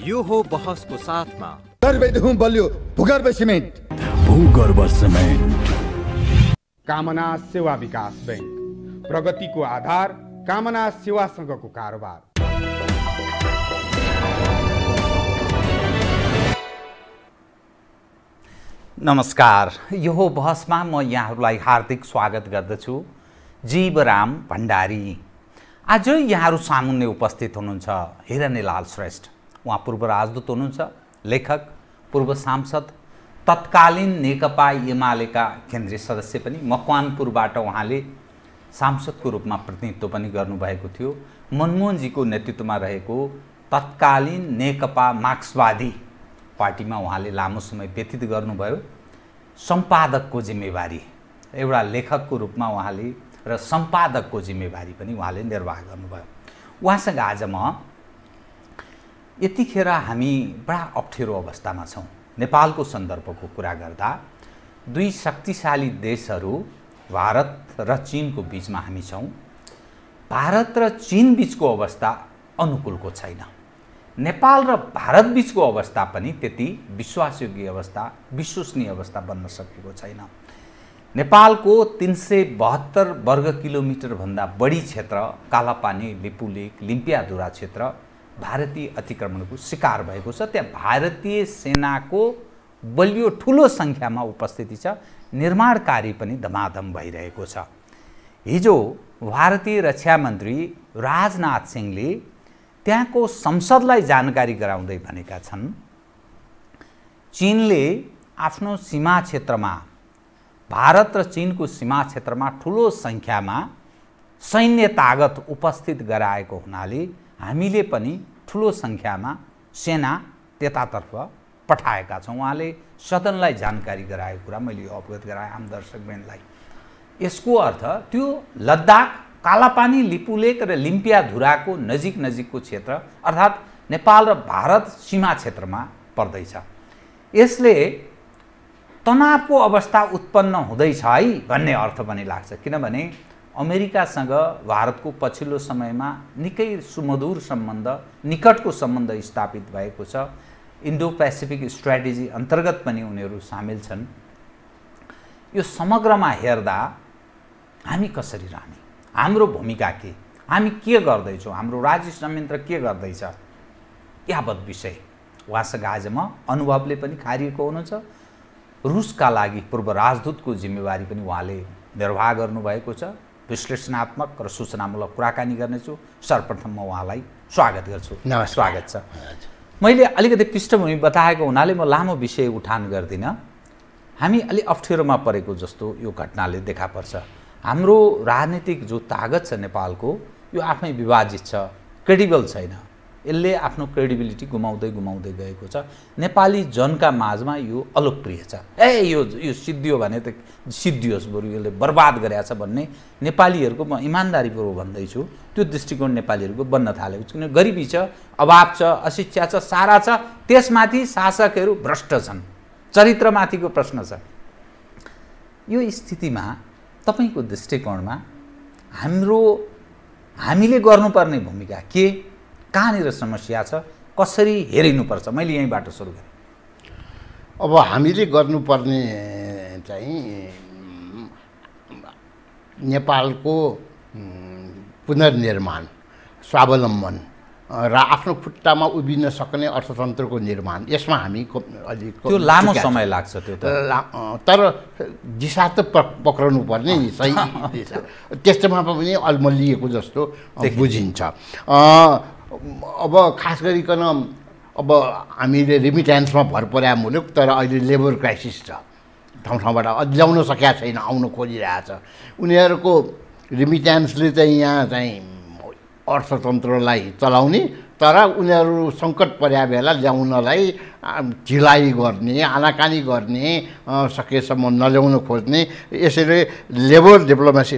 यो हो बहसको साथमा गर्भदेखि बलियो भूगर्भ सिमेन्ट। भूगर्भ सिमेन्ट। कामना सेवा विकास बैंक, प्रगतिको आधार कामना सेवासँगको कारोबार। नमस्कार, यो हो बहसमा म यहाँहरूलाई हार्दिक स्वागत गर्दछु। जीवराम भण्डारी। आज यहाँहरू सामुन्ने उपस्थित हुनुहुन्छ हिरण्यलाल श्रेष्ठ। उहाँ पूर्व राजदूत हुनुहुन्छ, लेखक, पूर्व सांसद, तत्कालीन नेकपा एमालेका केन्द्रीय सदस्य पनि। मकवानपुरबाट उहाँले सांसदको रूपमा प्रतिनिधित्व पनि गर्नुभएको थियो। मनमोहनजीको नेतृत्वमा रहेको तत्कालीन नेकपा मार्क्सवादी पार्टीमा उहाँले लामो समय व्यतीत गर्नुभयो। सम्पादकको जिम्मेवारी, एउटा लेखकको रूपमा उहाँले र सम्पादकको जिम्मेवारी पनि उहाँले निर्वाह गर्नुभयो। उहाँसँग आज म यतिखेर हामी बडा अप्ठ्यारो अवस्थामा छौँ। नेपालको सन्दर्भको कुरा गर्दा दुई शक्तिशाली देशहरू भारत र चीनको बीचमा हामी छौँ। भारत र चीन बीचको अवस्था अनुकूलको छैन। नेपाल र भारत बीचको अवस्था पनि त्यति विश्वासयोग्य अवस्था, विश्वसनीय अवस्था बन्न सकेको छैन। नेपालको 372 वर्ग किलोमिटर भन्दा बढी क्षेत्र कालापानी, लिपुलेक, लिम्पियाधुरा क्षेत्र भारतीय अतिक्रमणको शिकार भएको छ। त्यहाँ भारतीय सेनाको बलियो ठुलो सङ्ख्यामा उपस्थिति छ। निर्माण कार्य पनि धमाधम भइरहेको छ। हिजो भारतीय रक्षा मन्त्री राजनाथ सिंहले त्यहाँको संसदलाई जानकारी गराउँदै भनेका छन्, चीनले आफ्नो सीमा क्षेत्रमा, भारत र चीनको सीमा क्षेत्रमा ठुलो सङ्ख्यामा सैन्य ताकत उपस्थित गराएको हुनाले हामीले पनि ठुलो सङ्ख्यामा सेना त्यतातर्फ पठाएका छौँ। उहाँले सदनलाई जानकारी गराएको कुरा मैले अवगत गराएँ आम दर्शकवृन्दलाई। यसको अर्थ त्यो लद्दाख, कालापानी, लिपुलेक र लिम्पियाधुराको नजिकको क्षेत्र अर्थात् नेपाल र भारत सीमा क्षेत्रमा पर्दैछ। यसले तनावको अवस्था उत्पन्न हुँदैछ है भन्ने अर्थ पनि लाग्छ। किनभने अमेरिकासँग भारतको पछिल्लो समयमा निकै सुमधुर सम्बन्ध, निकटको सम्बन्ध स्थापित भएको छ। इन्डो पेसिफिक स्ट्राटेजी अन्तर्गत पनि उनीहरू सामेल छन्। यो समग्रमा हेर्दा हामी कसरी रहने, हाम्रो भूमिका के, हामी के गर्दैछौँ, हाम्रो राज्य संयन्त्र के गर्दैछ, यावत विषय उहाँसँग आज म अनुभवले पनि खारिएको हुनुहुन्छ। रुसका लागि पूर्व राजदूतको जिम्मेवारी पनि उहाँले निर्वाह गर्नुभएको छ। विश्लेषणात्मक र सूचनामूलक कुराकानी गर्नेछु। सर्वप्रथम म उहाँलाई स्वागत गर्छु। स्वागत छ। मैले अलिकति पृष्ठभूमि बताएको हुनाले म लामो विषय उठान गर्दिनँ। हामी अलि अप्ठ्यारोमा परेको जस्तो यो घटनाले देखा पर्छ। हाम्रो राजनीतिक जो तागत छ नेपालको, यो आफै विभाजित छ, क्रेडिबल छैन। यसले आफ्नो क्रेडिबिलिटी गुमाउँदै गएको छ। नेपाली जनका माझमा यो अलोकप्रिय छ। यो सिद्धियो भने त सिद्धियोस्, बरु यसले बर्बाद गरेछ भन्ने नेपालीहरूको, म इमान्दारीपूर्वक भन्दैछु, त्यो दृष्टिकोण नेपालीहरूको बन्न थालेको छ। किनभने गरिबी छ, अभाव छ, अशिक्षा छ, सारा छ, त्यसमाथि शासकहरू भ्रष्ट छन्, चरित्रमाथिको प्रश्न छ। यो स्थितिमा तपाईको दृष्टिकोणमा हामीले गर्नुपर्ने भूमिका के, कहाँनिर समस्या छ, कसरी हेरिनुपर्छ? मैले यहीँबाट सुरु गरेँ। अब हामीले गर्नुपर्ने चाहिँ नेपालको पुनर्निर्माण, स्वावलम्बन र आफ्नो खुट्टामा उभिन सक्ने अर्थतन्त्रको निर्माण, यसमा हामी अलि त्यो लामो समय लाग्छ। त्यो तर दिशा त पक्राउनु पर्ने नि, सही दिशा। त्यस्तोमा पनि अल्मलिएको जस्तो बुझिन्छ। अब खास गरिकन अब हामीले रिमिट्यान्समा भर पर्या मुलुक, तर अहिले लेबर क्राइसिस छ, ठाउँबाट ल्याउन सकेका छैन, आउन खोजिरहेछ। उनीहरूको रिमिट्यान्सले चाहिँ यहाँ चाहिँ अर्थतन्त्रलाई चलाउने, तर उनीहरू सङ्कट पर्या बेला ल्याउनलाई ढिलाइ गर्ने, आनाकानी गर्ने, सकेसम्म नल्याउन खोज्ने, यसरी लेबर डिप्लोमेसी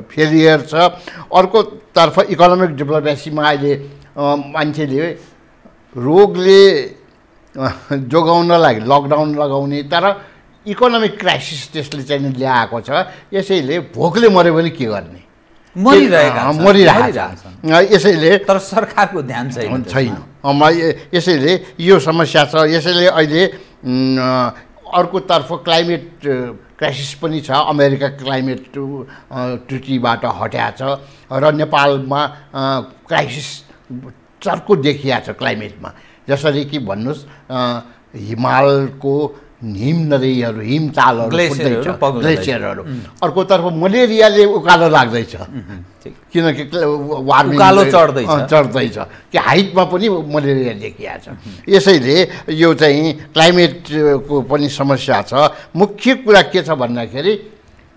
फेलियर छ। अर्कोतर्फ इकोनोमिक डिप्लोमेसीमा अहिले मान्छेले रोगले जोगाउनलाई लकडाउन लगाउने, तर इकोनोमिक क्राइसिस त्यसले चाहिँ ल्याएको छ। यसैले भोकले मऱ्यो भने के गर्ने, मरिरहेका छन्। यसैले तर सरकारको ध्यान छैन। यसैले यो समस्या छ। यसैले अहिले अर्कोतर्फ क्लाइमेट क्राइसिस पनि छ। अमेरिका क्लाइमेट ट्रिटीबाट हट्या छ र नेपालमा क्राइसिस चर्को देखिया छ क्लाइमेटमा। जसरी कि भन्नुहोस् हिमालको हिमनदीहरू हिमतालहरू ग्लेसियरहरू। अर्कोतर्फ मलेरियाले उकालो लाग्दैछ किनकि वार्मिङ चढ्दैछ कि हाइटमा पनि मलेरिया देखिया छ। यसैले यो चाहिँ क्लाइमेटको पनि समस्या छ। मुख्य कुरा के छ भन्दाखेरि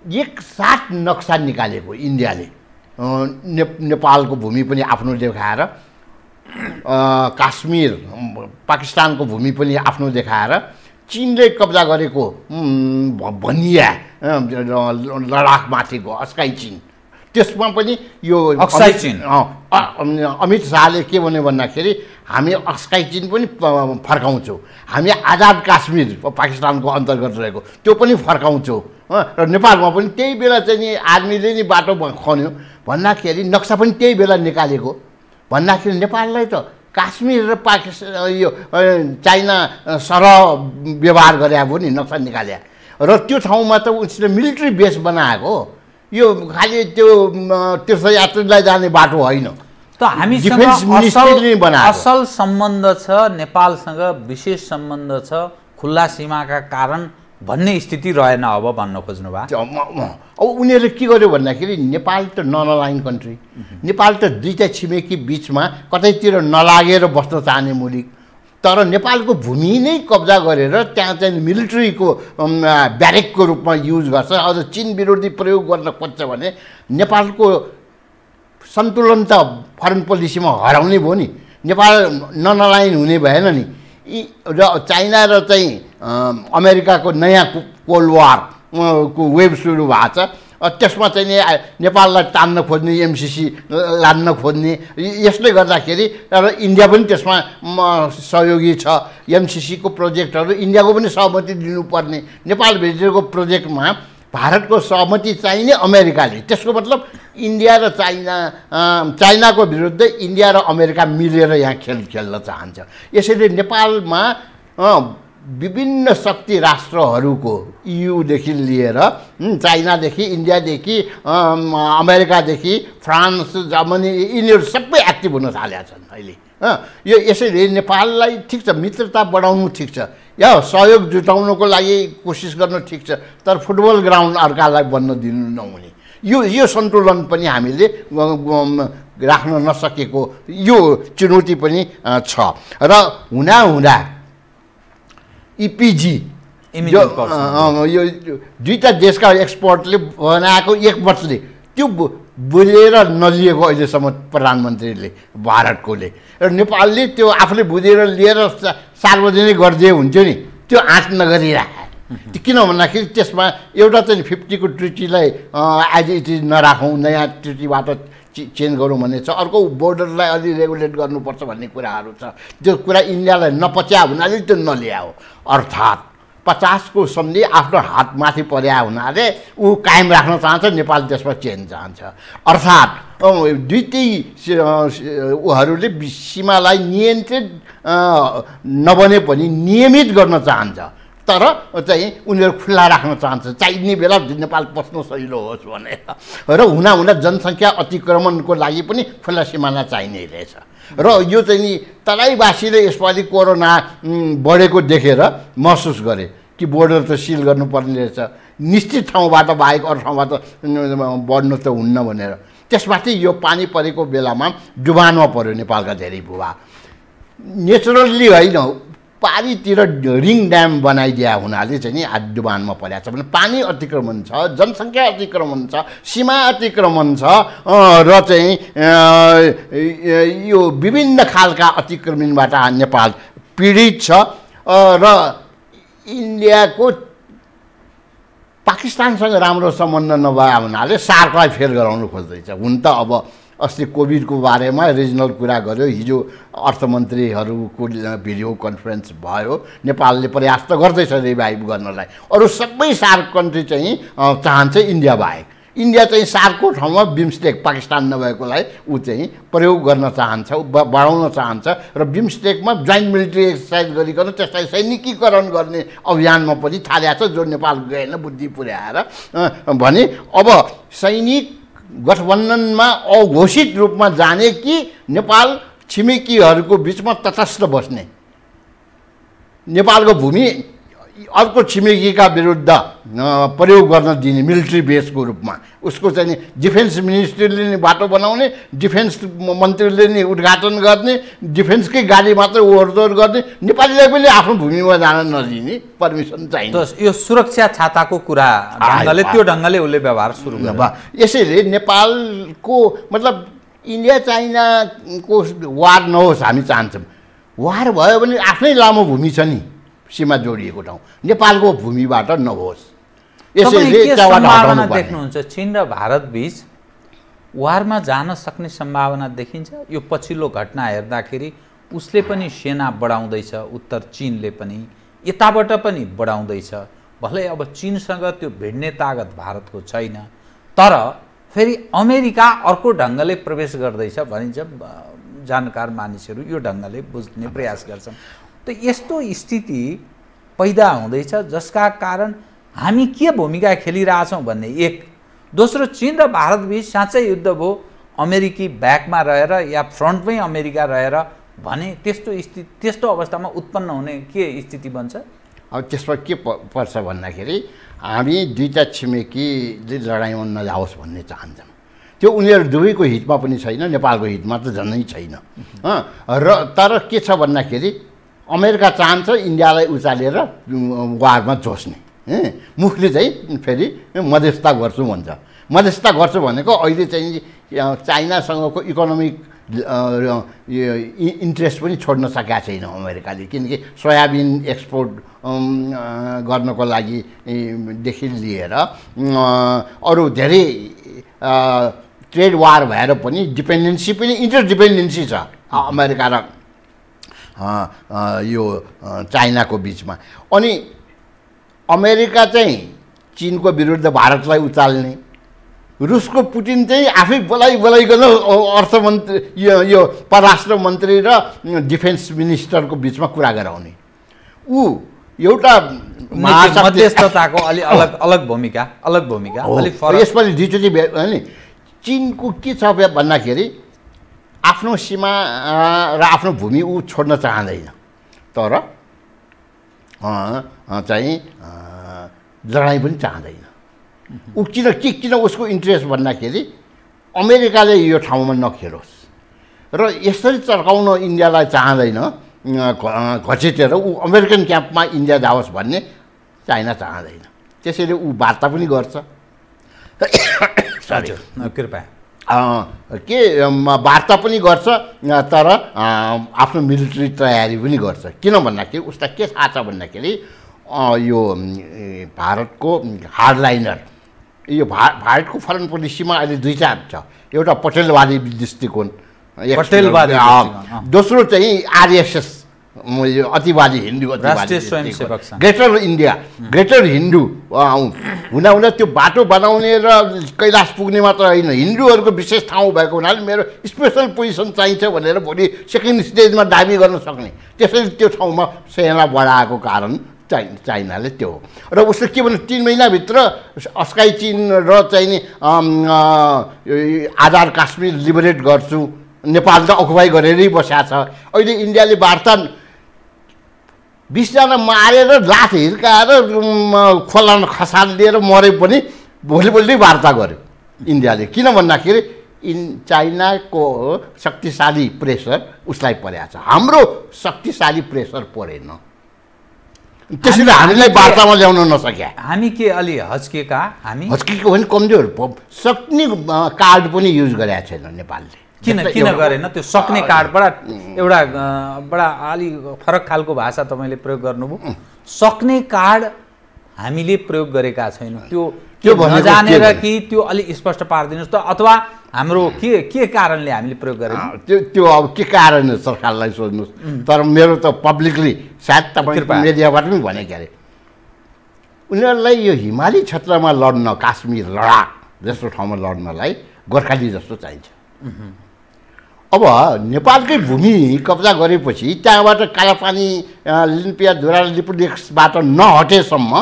एकसाथ नक्सा निकालेको इन्डियाले नेपालको भूमि पनि आफ्नो देखाएर काश्मीर पाकिस्तानको भूमि पनि आफ्नो देखाएर चीनले कब्जा गरेको भनिया लडाखमाथिको अस्काई चीन त्यसमा पनि यो अक्साई चीन अमित शाहले के भन्यो भन्दाखेरि हामी अस्काई चीन पनि फर्काउँछौँ, हामी आजाद काश्मीर पाकिस्तानको अन्तर्गत रहेको त्यो पनि फर्काउँछौँ र नेपालमा पनि त्यही बेला चाहिँ नि आर्मीले नि बाटो खन्यो भन्दाखेरि नक्सा पनि त्यही बेला निकालेको भन्दाखेरि नेपाललाई त काश्मीर र पाकिस्तान यो चाइना सरह व्यवहार गरे हो नि नक्सा निकाले र त्यो ठाउँमा त उसले मिलिट्री बेस बनाएको यो खालि त्यो तीर्थयात्रीलाई जाने बाटो होइन। त हामीसँग असल सम्बन्ध छ, नेपालसँग विशेष सम्बन्ध छ, खुल्ला सीमाका कारण भन्ने स्थिति रहेन अब भन्न खोज्नु भयो। अब उनीहरूले के गर्यो भन्दाखेरि नेपाल त नन अलाइन कन्ट्री, नेपाल त दुईटा छिमेकी बिचमा कतैतिर नलागेर बस्न चाहने मुलुक, तर नेपालको भूमि नै कब्जा गरेर त्यहाँ चाहिँ मिलिट्रीको ब्यारेकको रूपमा युज गर्छ। अझ चीन विरोधी प्रयोग गर्न खोज्छ भने नेपालको सन्तुलन त फरेन पोलिसीमा हराउने भयो नि। नेपाल नन अलाइन हुने भएन नि। र चाइना र चाहिँ अमेरिकाको नयाँ कोल्ड वार को वेब सुरु भएको छ। त्यसमा चाहिँ नि नेपाललाई तान्न खोज्ने, एमसिसी लान्न खोज्ने, यसले गर्दाखेरि र इन्डिया पनि त्यसमा सहयोगी छ। एमसिसीको प्रोजेक्टहरू इन्डियाको पनि सहमति दिनुपर्ने, नेपालभित्रको प्रोजेक्टमा भारतको सहमति चाहिने अमेरिकाले। त्यसको मतलब इन्डिया र चाइनाको विरुद्ध इन्डिया र अमेरिका मिलेर यहाँ खेल्न चाहन्छ। यसैले नेपालमा विभिन्न शक्ति राष्ट्रहरूको युदेखि लिएर चाइनादेखि इन्डियादेखि अमेरिकादेखि फ्रान्स जर्मनी यिनीहरू सबै एक्टिभ हुन थालेका छन् अहिले। यो यसैले नेपाललाई ठिक छ मित्रता बढाउनु ठिक छ, या सहयोग जुटाउनको लागि कोसिस गर्नु ठिक छ, तर फुटबल ग्राउन्ड अर्कालाई बन्न दिनु नहुने यो सन्तुलन पनि हामीले राख्न नसकेको यो चुनौती पनि छ। र हुँदा इपिजी यो दुईटा देशका एक्सपर्टले बनाएको एक वर्षले त्यो बुझेर नलिएको अहिलेसम्म प्रधानमन्त्रीले भारतकोले, र नेपालले त्यो आफूले बुझेर लिएर सार्वजनिक गरिदिए हुन्थ्यो नि, त्यो आँट नगरिराखे। किन भन्दाखेरि त्यसमा एउटा चाहिँ 50 को ट्रिटीलाई एज इट इज नराखौँ, नयाँ ट्रिटीबाट चेन्ज गरौँ भन्ने छ। अर्को बोर्डरलाई अलि रेगुलेट गर्नुपर्छ भन्ने कुराहरू छ। त्यो कुरा इन्डियालाई नपच्या हुनाले त्यो नल्याओ। अर्थात् 50 को सन्धि आफ्नो हातमाथि पर्या हुनाले ऊ कायम राख्न चाहन्छ, नेपाल त्यसमा चेन्ज चाहन्छ। अर्थात् दुईटै उहरूले सीमालाई नियन्त्रित नबने पनि नियमित गर्न चाहन्छ, तर चाहिँ उनीहरू खुल्ला राख्न चाहन्छ, चाहिने बेला नेपाल पस्न सजिलो होस् भनेर। र हुँदा जनसङ्ख्या अतिक्रमणको लागि पनि खुल्ला सिमाना चाहिने रहेछ। र यो चाहिँ नि तराईवासीले यसपालि कोरोना बढेको देखेर महसुस गरे कि बोर्डर त सिल गर्नुपर्ने रहेछ, निश्चित ठाउँबाट बाहेक अरू ठाउँबाट बढ्नु त हुन्न भनेर। त्यसमाथि यो पानी परेको बेलामा डुबानमा पर्यो नेपालका धेरै भूभाग। नेचुरल्ली होइन, पारीतिर रिङ ड्याम बनाइदिया हुनाले चाहिँ नि आज डुबानमा परेको छ भने पानी अतिक्रमण छ, जनसङ्ख्या अतिक्रमण छ, सीमा अतिक्रमण छ, र चाहिँ यो विभिन्न खालका अतिक्रमणबाट नेपाल पीडित छ। र इन्डियाको पाकिस्तानसँग राम्रो सम्बन्ध नभए हुनाले सार्कलाई फेल गराउनु खोज्दैछ। हुन त अब अस्ति कोभिडको बारेमा रिजनल कुरा गर्यो, हिजो अर्थमन्त्रीहरूको भिडियो कन्फरेन्स भयो, नेपालले प्रयास त गर्दैछ रिभाइभ गर्नलाई। अरू सबै सार्क कन्ट्री चाहिँ चाहन्छ इन्डिया बाहेक, इन्डिया चाहिँ सार्कको ठाउँमा बिमस्टेक पाकिस्तान नभएकोलाई ऊ चाहिँ प्रयोग गर्न चाहन्छ, बढाउन चाहन्छ र बिमस्टेकमा जोइन्ट मिलिट्री एक्सर्साइज गरिकन त्यसलाई सैनिकीकरण गर्ने अभियानमा पनि थालेको छ, जो नेपाल गएन बुद्धि पुर्याएर। भने अब सैनिक गठबन्धनमा अघोषित रूपमा जाने कि नेपाल छिमेकीहरूको बिचमा तटस्थ बस्ने, नेपालको भूमि अर्को छिमेकीका विरुद्ध प्रयोग गर्न दिने मिलिट्री बेसको रूपमा, उसको चाहिँ डिफेन्स मिनिस्ट्रीले नै बाटो बनाउने, डिफेन्स मन्त्रीले नै उद्घाटन गर्ने, डिफेन्सकै गाडी मात्र ओहोरदोहोर गर्ने, नेपालीलाई पनि आफ्नो भूमिमा जान नदिने परमिसन चाहिन्छ। यो सुरक्षा छाताको कुरा ढङ्गले त्यो ढङ्गले उसले व्यवहार सुरु गर्यो। यसैले नेपालको मतलब इन्डिया चाइनाको वार नहोस् हामी चाहन्छौँ। वार भयो भने आफ्नै लामो भूमि छ नि सीमा जोडिएको ठाउँ, नेपालको भूमिबाट नहोस्। यसैले सम्भावना देख्नुहुन्छ चीन र भारत बीच वारमा जान सक्ने सम्भावना देखिन्छ? यो पछिल्लो घटना हेर्दाखेरि उसले पनि सेना बढाउँदैछ, उत्तर चीनले पनि यताबाट पनि बढाउँदैछ। भलै अब चीनसँग त्यो भिड्ने तागत भारतको छैन, तर फेरि अमेरिका अर्को ढङ्गले प्रवेश गर्दैछ भनिन्छ। जानकार मानिसहरू यो ढङ्गले बुझ्ने प्रयास गर्छन्। त यस्तो स्थिति पैदा हुँदैछ जसका कारण हामी के भूमिका खेलिरहेछौँ भन्ने एक। दोस्रो, चीन र भारत बीच साँच्चै युद्ध भयो, अमेरिकी ब्याकमा रहेर या फ्रन्टमै अमेरिका रहेर भने त्यस्तो अवस्थामा उत्पन्न हुने के स्थिति बन्छ? अब त्यसमा के पर्छ भन्दाखेरि हामी दुईटा छिमेकीले लडाइँमा नजाओस् भन्ने चाहन्छौँ। त्यो उनीहरू दुवैको हितमा पनि छैन, नेपालको हितमा त झनै छैन। र तर के छ भन्दाखेरि अमेरिका चाहन्छ इन्डियालाई उचालेर वारमा जोस्ने, मुखले चाहिँ फेरि मध्यस्थता गर्छु भन्छ। मध्यस्थता गर्छु भनेको अहिले चाहिँ चाइनासँगको इकोनोमिक इन्ट्रेस्ट पनि छोड्न सकेका छैन अमेरिकाले, किनकि सोयाबिन एक्सपोर्ट गर्नको लागि देखि लिएर अरू धेरै ट्रेड वार भएर पनि डिपेन्डेन्सी पनि इन्टरडिपेन्डेन्सी छ अमेरिका र यो चाइनाको बिचमा। अनि अमेरिका चाहिँ चीनको विरुद्ध भारतलाई उचाल्ने, रुसको पुटिन चाहिँ आफै बोलाइकन अर्थमन्त्री यो परराष्ट्र मन्त्री र डिफेन्स मिनिस्टरको बिचमा कुरा गराउने। ऊ एउटा मध्यस्थताको अलि अलग भूमिका अलि फरक। यसमा दुईचोटि नि चीनको के छ भन्दाखेरि आफ्नो सीमा र आफ्नो भूमि ऊ छोड्न चाहँदैन, तर चाहिँ लडाइँ पनि चाहँदैन। ऊ किन उसको इन्ट्रेस्ट भन्दाखेरि अमेरिकाले यो ठाउँमा नखेरोस् र यसरी चर्काउन इन्डियालाई चाहँदैन, घचेटेर ऊ अमेरिकन क्याम्पमा इन्डिया जाओस् भन्ने चाइना चाहँदैन। त्यसैले ऊ वार्ता पनि गर्छ, कृपया के वार्ता पनि गर्छ, तर आफ्नो मिलिट्री तयारी पनि गर्छ। किन भन्दाखेरि उसलाई के थाहा छ भन्दाखेरि यो भारतको हार्डलाइनर, यो भारतको फरेन पोलिसीमा अहिले दुईटा छ, एउटा पटेलवादी दृष्टिकोण, दोस्रो चाहिँ आरएसएस अतिवादी हिन्दू अतिवादी ग्रेटर इन्डिया ग्रेटर हिन्दू हुँदा त्यो बाटो बनाउने र कैलाश पुग्ने मात्र होइन, हिन्दूहरूको विशेष ठाउँ भएको हुनाले मेरो स्पेसल पोजिसन चाहिन्छ भनेर भोलि सेकेन्ड स्टेजमा दाबी गर्न सक्ने, त्यसैले त्यो ठाउँमा सेना बढाएको कारण चाइनाले त्यो हो। र उसले के भन्नु 3 महिनाभित्र अस्काई चीन र चाहिँ आधार काश्मीर लिबरेट गर्छु, नेपाल त अकुपाई गरेरै बसेको छ। अहिले इन्डियाले वार्ता 20 जना मारेर लात हिर्काएर खोलामा खसाल लिएर मरे पनि भोलिपल्टै वार्ता गर्यो इन्डियाले। किन भन्दाखेरि चाइनाको शक्तिशाली प्रेसर उसलाई परेको छ, हाम्रो शक्तिशाली प्रेसर परेन, त्यसैले हामीलाई वार्तामा ल्याउन नसक्या। हामी के अलि हच्केका भने कमजोर सक्ने कार्ड पनि युज गरेका छैन नेपालले। किन गरेन? त्यो सक्ने कार्डबाट एउटा बडा अलि फरक खालको भाषा तपाईँले प्रयोग गर्नुभयो। सक्ने कार्ड हामीले प्रयोग गरेका छैनौँ, त्यो नजानेर कि त्यो अलि स्पष्ट पारिदिनुहोस् त, अथवा हाम्रो के कारणले हामीले प्रयोग गरेनौँ त्यो अब के कारण हो सरकारलाई सोध्नुहोस्। तर मेरो त पब्लिकली सायद तपाईँ मिडियाबाट पनि भने के अरे उनीहरूलाई यो हिमाली क्षेत्रमा लड्न काश्मीर लडाक जस्तो ठाउँमा लड्नलाई गोर्खाली जस्तो चाहिन्छ। अब नेपालकै भूमि कब्जा गरेपछि त्यहाँबाट कालापानी लिम्पिया धुरा लिपुलेखबाट नहटेसम्म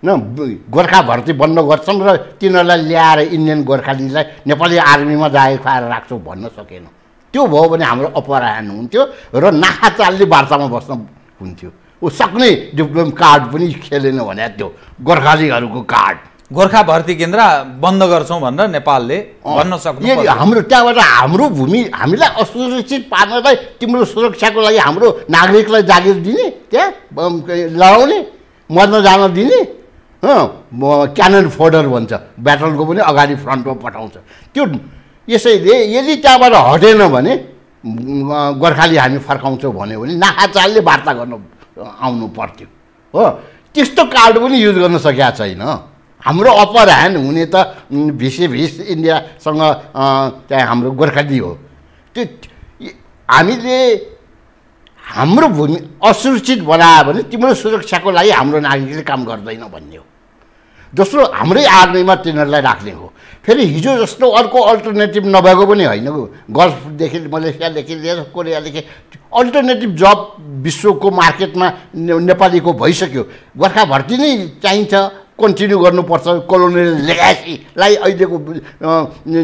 गोर्खा भर्ती बन्द गर्छौँ र तिनीहरूलाई ल्याएर इन्डियन गोर्खालीलाई नेपाली आर्मीमा जागिर खुवाएर राख्छौँ भन्न सकेन। त्यो भयो भने हाम्रो अपरायण हुन्थ्यो र नाखाचालले वार्तामा बस्न हुन्थ्यो। ऊ सक्ने डिप्लोम कार्ड पनि खेलेन भने त्यो गोर्खालीहरूको कार्ड गोर्खा भर्ती केन्द्र बन्द गर्छौँ भनेर नेपालले भन्न सक्नु हाम्रो त्यहाँबाट हाम्रो भूमि हामीलाई असुरक्षित पार्नलाई तिम्रो सुरक्षाको लागि हाम्रो नागरिकलाई जागिर दिने त्यहाँ लडाउने मर्न जान दिने क्यानन फोर्डर भन्छ ब्याटलको पनि अगाडि फ्रन्टमा पठाउँछ त्यो। यसैले यदि त्यहाँबाट हटेन भने गोर्खाली हामी फर्काउँछौँ भन्यो भने नाखाचालले वार्ता गर्न आउनु पर्थ्यो हो। त्यस्तो कार्ड पनि युज गर्न सकेका छैन। हाम्रो अप्पर ह्यान्ड हुने त भिस इन्डियासँग त्यहाँ हाम्रो गोर्खाली हो। त्यो हामीले हाम्रो भूमि असुरक्षित बनायो भने तिम्रो सुरक्षाको लागि हाम्रो नागरिकले काम गर्दैन भन्ने हो। दोस्रो हाम्रै आर्मीमा तिनीहरूलाई राख्ने हो। फेरि हिजो जस्तो अर्को अल्टरनेटिभ नभएको पनि होइन। गल्फदेखि मलेसियादेखि लिएर कोरियादेखि अल्टरनेटिभ जब विश्वको मार्केटमा नेपालीको भइसक्यो। गोर्खा भर्ती नै चाहिन्छ, कन्टिन्यू गर्नुपर्छ। कोलोनियल लेगासीलाई अहिलेको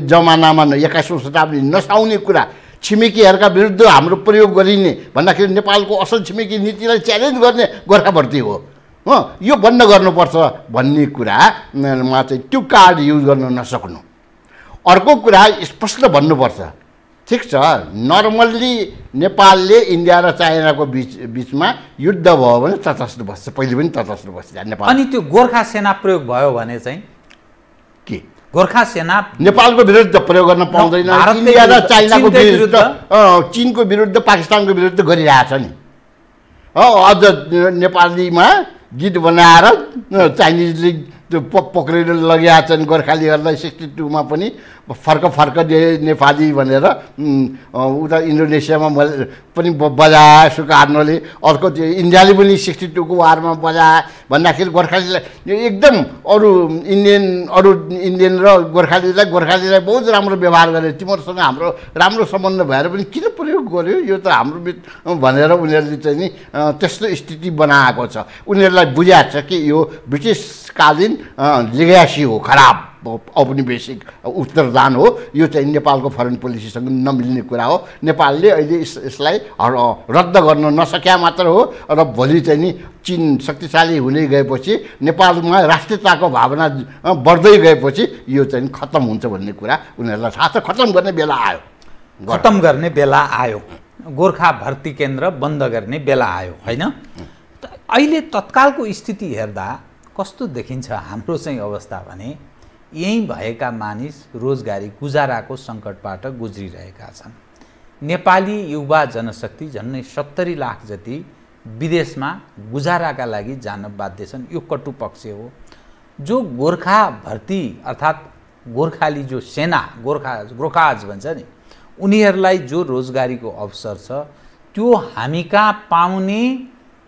जमानामा 21औं शताब्दी नसाउने कुरा, छिमेकीहरूका विरुद्ध हाम्रो प्रयोग गरिने भन्दाखेरि नेपालको असल छिमेकी नीतिलाई च्यालेन्ज गर्ने गोर्खा भर्ती हो। यो बन्द गर्नुपर्छ भन्ने कुरामा चाहिँ त्यो कार्ड युज गर्न नसक्नु। अर्को कुरा स्पष्ट भन्नुपर्छ, ठिक छ नर्मल्ली नेपालले इन्डिया र चाइनाको बिचमा युद्ध भयो भने तटस्थ बस्छ, पहिले पनि तटस्थ बस्छ नेपाल। अनि त्यो गोर्खा सेना प्रयोग भयो भने चाहिँ के गोर्खा सेना नेपालको विरुद्ध प्रयोग गर्न पाउँदैन। इन्डिया र चाइनाको विरुद्ध, चीनको विरुद्ध, पाकिस्तानको विरुद्ध गरिरहेछ नि। अझ नेपालीमा गीत बनाएर चाइनिजले त्यो पक्रेर लगेका छन् गोर्खालीहरूलाई। 62 पनि फर्क नेपाली भनेर उता इन्डोनेसियामा पनि बजाए सुकार्नले। अर्को त्यो इन्डियाले पनि 62 को वारमा बजाए भन्दाखेरि गोर्खालीलाई एकदम अरू इन्डियन र गोर्खालीलाई बहुत राम्रो व्यवहार गरे। तिमीहरूसँग हाम्रो राम्रो सम्बन्ध भएर पनि किन प्रयोग गर्यो, यो त हाम्रो भनेर उनीहरूले चाहिँ नि त्यस्तो स्थिति बनाएको छ। उनीहरूलाई बुझाएको छ कि यो ब्रिटिसकालीन लिग्यासी हो, खराब औपनिवेशिक उत्तरदान हो। यो चाहिँ नेपालको फरेन पोलिसीसँग नमिल्ने कुरा हो। नेपालले अहिले यसलाई रद्द गर्न नसक्या मात्र हो र भोलि चाहिँ नि चीन शक्तिशाली हुँदै गएपछि, नेपालमा राष्ट्रियताको भावना बढ्दै गएपछि यो चाहिँ खत्तम हुन्छ भन्ने कुरा उनीहरूलाई थाहा छ। खत्तम गर्ने बेला आयो, खत्तम गर्ने बेला आयो। गोर्खा भर्ती केन्द्र बन्द गर्ने बेला आयो होइन। अहिले तत्कालको स्थिति हेर्दा कस्तो देखिन्छ हाम्रो चाहिँ अवस्था भने यहीँ भएका मानिस रोजगारी गुजाराको सङ्कटबाट गुज्रिरहेका छन्। नेपाली युवा जनशक्ति झन्डै 70 लाख जति विदेशमा गुजाराका लागि जान बाध्य छन्। यो कटु पक्ष हो। जो गोर्खा भर्ती अर्थात् गोर्खाली जो सेना गोर्खाज भन्छ नि, उनीहरूलाई जो रोजगारीको अवसर छ त्यो हामी कहाँ पाउने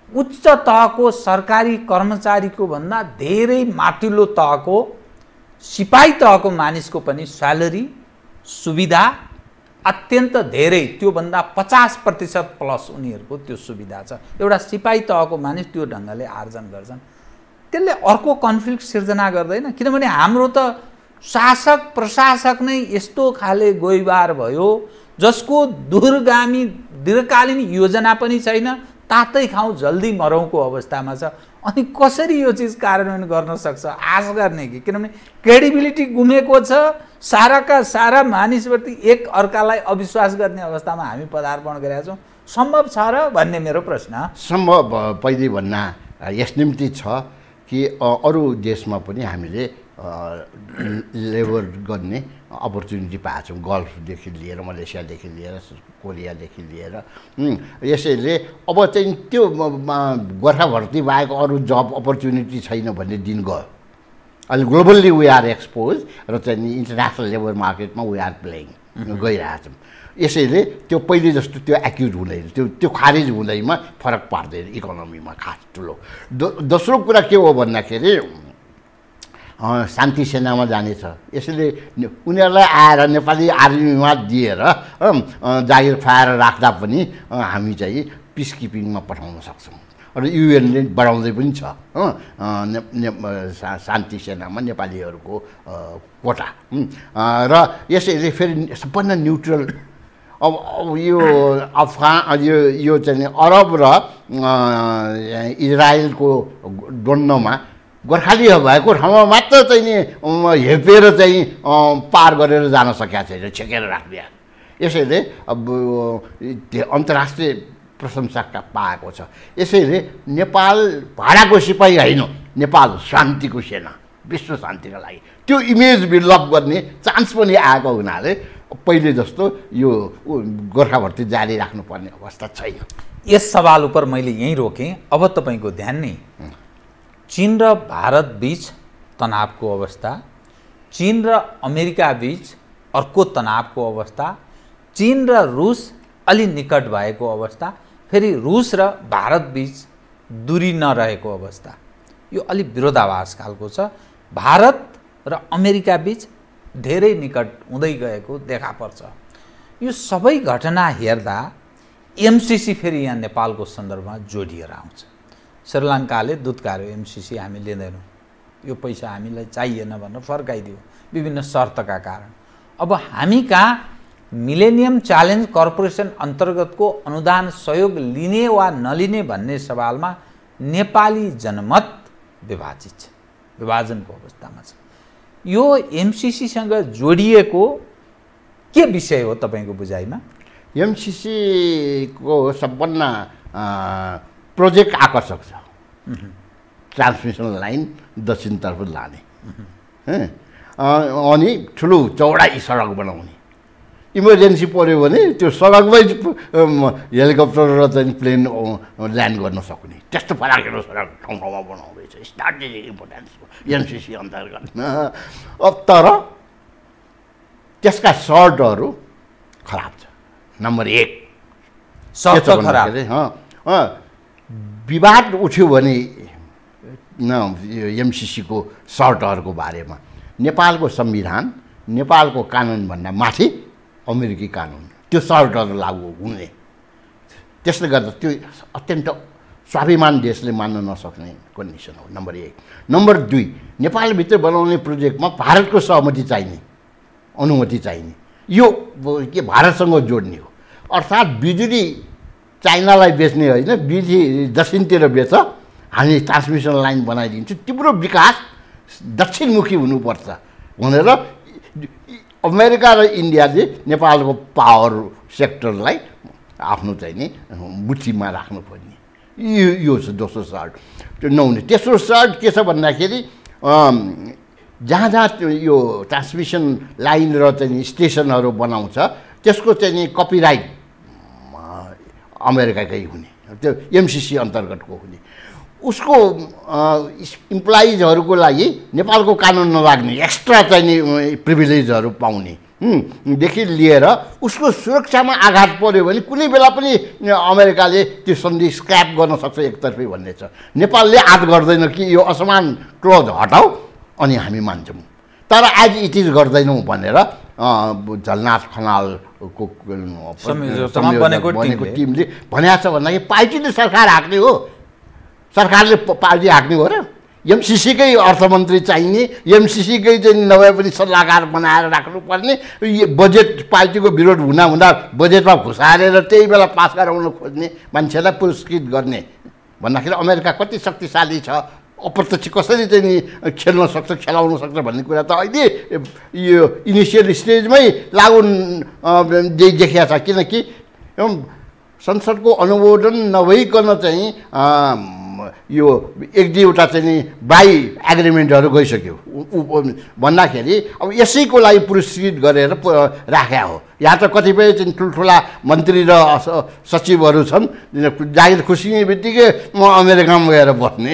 उच्च तहको सरकारी कर्मचारीको भन्दा धेरै माथिल्लो तहको सिपाही तहको मानिसको पनि स्यालेरी सुविधा अत्यन्त धेरै, त्योभन्दा 50% प्लस उनीहरूको त्यो सुविधा छ। एउटा सिपाही तहको मानिस त्यो ढङ्गले आर्जन गर्छन्। त्यसले अर्को कन्फ्लिक्ट सिर्जना गर्दैन। किनभने हाम्रो त शासक प्रशासक नै यस्तो खाले गोइबार भयो जसको दूरगामी दीर्घकालीन योजना पनि छैन, तातै खाउँ जल्दी मरौँको अवस्थामा छ। अनि कसरी यो चिज कार्यान्वयन गर्न सक्छ आश गर्ने कि? किनभने क्रेडिबिलिटी गुमेको छ। साराका सारा मानिसप्रति एक अर्कालाई अविश्वास गर्ने अवस्थामा हामी पदार्पण गरेका छौँ। सम्भव छ र भन्ने मेरो प्रश्न। सम्भव पहिले भन्न यस निम्ति छ कि अरू देशमा पनि हामीले लेबर गर्ने अपर्च्युनिटी पाएको छौँ। गल्फदेखि लिएर मलेसियादेखि लिएर कोरियादेखि लिएर। यसैले अब चाहिँ त्यो गोर्खा भर्ती बाहेक अरू जब अपर्च्युनिटी छैन भन्ने दिन गयो। अहिले ग्लोबल्ली वी आर एक्सपोज र चाहिँ इन्टरनेसनल लेबर मार्केटमा वी आर प्लेइङ गइरहेछौँ। यसैले त्यो पहिले जस्तो त्यो एक्युट हुँदैन, त्यो खारिज हुँदैमा फरक पार्दैन इकोनोमीमा खास ठुलो। दोस्रो कुरा के हो भन्दाखेरि शान्ति सेनामा जानेछ। यसैले उनीहरूलाई आएर नेपाली आर्मीमा दिएर जागिर खुवाएर राख्दा पनि हामी चाहिँ पिस किपिङमा पठाउन सक्छौँ र युएनले बढाउँदै पनि छ शान्ति सेनामा नेपालीहरूको कोटा। र यसैले फेरि सबभन्दा न्युट्रल अब यो यो चाहिँ अरब र इजरायलको द्वन्द्वमा गोर्खाली भएको ठाउँमा मात्र चाहिँ नि हेपेर चाहिँ पार गरेर जान सकेका छैन, छेकेर राख्ने। यसैले अब अन्तर्राष्ट्रिय प्रशंसा पाएको छ। यसैले नेपाल भाडाको सिपाही होइन, नेपाल शान्तिको सेना, विश्व शान्तिका लागि त्यो इमेज बिल्डअप गर्ने चान्स पनि आएको हुनाले पहिले जस्तो यो गोर्खा भर्ती जारी राख्नुपर्ने अवस्था छैन। यस सवाल उपर मैले यहीँ रोकेँ। अब तपाईँको ध्यान नै चीन र भारत बीच तनावको अवस्था, चीन र अमेरिका बीच अर्को तनावको अवस्था, चीन र रुस अलि निकट भएको अवस्था, फेरि रुस र भारत बीच दूरी नरहेको अवस्था, यो अलि विरोधाभास खालको छ। भारत र अमेरिका बीच धेरै निकट हुँदै गएको देखा पर्छ। यो सबै घटना हेर्दा एमसीसी फेरि यहाँ नेपालको सन्दर्भमा जोडिएर आउँछ। श्रीलङ्काले दुत्कार्यो एमसीसी हामी लिँदैनौँ, यो पैसा हामीलाई चाहिएन भनेर फर्काइदियो विभिन्न शर्तका कारण। अब हामी कहाँ मिलेनियम च्यालेन्ज कर्पोरेसन अन्तर्गतको अनुदान सहयोग लिने वा नलिने भन्ने सवालमा नेपाली जनमत विभाजित छ, विभाजनको अवस्थामा छ। यो एमसीसीसँग जोडिएको के विषय हो तपाईँको बुझाइमा? एमसीसीको सबभन्दा प्रोजेक्ट आकर्षक छ, ट्रान्समिसन लाइन दक्षिणतर्फ लाने अनि ठुलो चौडाइ सडक बनाउने। इमर्जेन्सी पऱ्यो भने त्यो सडकमै हेलिकप्टर र चाहिँ प्लेन ल्यान्ड गर्न सक्ने त्यस्तो फराकिलो सडक ठाउँ ठाउँमा बनाउँदैछ। स्ट्राटेजिक इम्पोर्टेन्स एमसीसी अन्तर्गत। अब तर त्यसका सर्टहरू खराब छ। नम्बर 1 सर्ट खराब। विवाद उठ्यो भने एमसीसीको सर्टहरूको बारेमा नेपालको संविधान, नेपालको कानुनभन्दा माथि अमेरिकी कानुन, त्यो सर्टहरू लागू हुने। त्यसले गर्दा त्यो अत्यन्त स्वाभिमान देशले मान्न नसक्ने कन्डिसन हो। नम्बर 1। नम्बर 2, नेपालभित्र बनाउने प्रोजेक्टमा भारतको सहमति चाहिने, अनुमति चाहिने। यो के भारतसँग जोड्ने हो। अर्थात् बिजुली चाइनालाई बेच्ने होइन, बिजुली दक्षिणतिर बेच, हामी ट्रान्समिसन लाइन बनाइदिन्छौँ, तिम्रो विकास दक्षिणमुखी हुनुपर्छ भनेर अमेरिका र इन्डियाले नेपालको पावर सेक्टरलाई आफ्नो चाहिँ नि मुठीमा राख्नुपर्ने। यो छ दोस्रो सर्ट। त्यो नहुने। तेस्रो सर्ट के छ भन्दाखेरि जहाँ जहाँ यो ट्रान्समिसन लाइन र चाहिँ स्टेसनहरू बनाउँछ त्यसको चाहिँ नि कपिराइट अमेरिकाकै हुने, त्यो एमसीसी अन्तर्गतको हुने। उसको इम्प्लोइजहरूको लागि नेपालको कानुन नलाग्ने एक्स्ट्रा चाहिँ नि प्रिभिलेजहरू पाउने देखि लिएर उसको सुरक्षामा आघात पर्यो भने कुनै बेला पनि अमेरिकाले त्यो सन्धि स्क्रैप गर्न सक्छ एकतर्फी भन्ने छ। नेपालले आद गर्दैन कि यो असमान क्लोज हटाऊ अनि हामी मान्छौँ, तर एज इट इज गर्दैनौँ भनेर झलनाथ खनालको बनेको टिमले भनेको छ। भन्दाखेरि पार्टीले सरकार हाँक्ने हो, सरकारले पार्टी हाँक्ने हो र? एमसीसीकै अर्थमन्त्री चाहिने, एमसीसीकै चाहिँ नभए पनि सल्लाहकार बनाएर राख्नुपर्ने, बजेट पार्टीको विरोध हुँदा हुँदा बजेटमा घुसारेर त्यही बेला पास गराउन खोज्ने मान्छेलाई पुरस्कृत गर्ने भन्दाखेरि अमेरिका कति शक्तिशाली छ, अप्रत्यक्ष कसरी चाहिँ नि खेल्न सक्छ, खेलाउन सक्छ भन्ने कुरा त अहिले यो इनिसियल स्टेजमै लागु देखिया छ। किनकि संसदको अनुमोदन नभइकन चाहिँ यो एक दुईवटा चाहिँ नि बाई एग्रिमेन्टहरू गइसक्यो भन्दाखेरि अब यसैको लागि पुरस्कृत गरेर राख्या हो। यहाँ त कतिपय चाहिँ ठुल्ठुला मन्त्री र सचिवहरू छन्, जागिर खुसिने बित्तिकै म अमेरिकामा गएर बस्ने,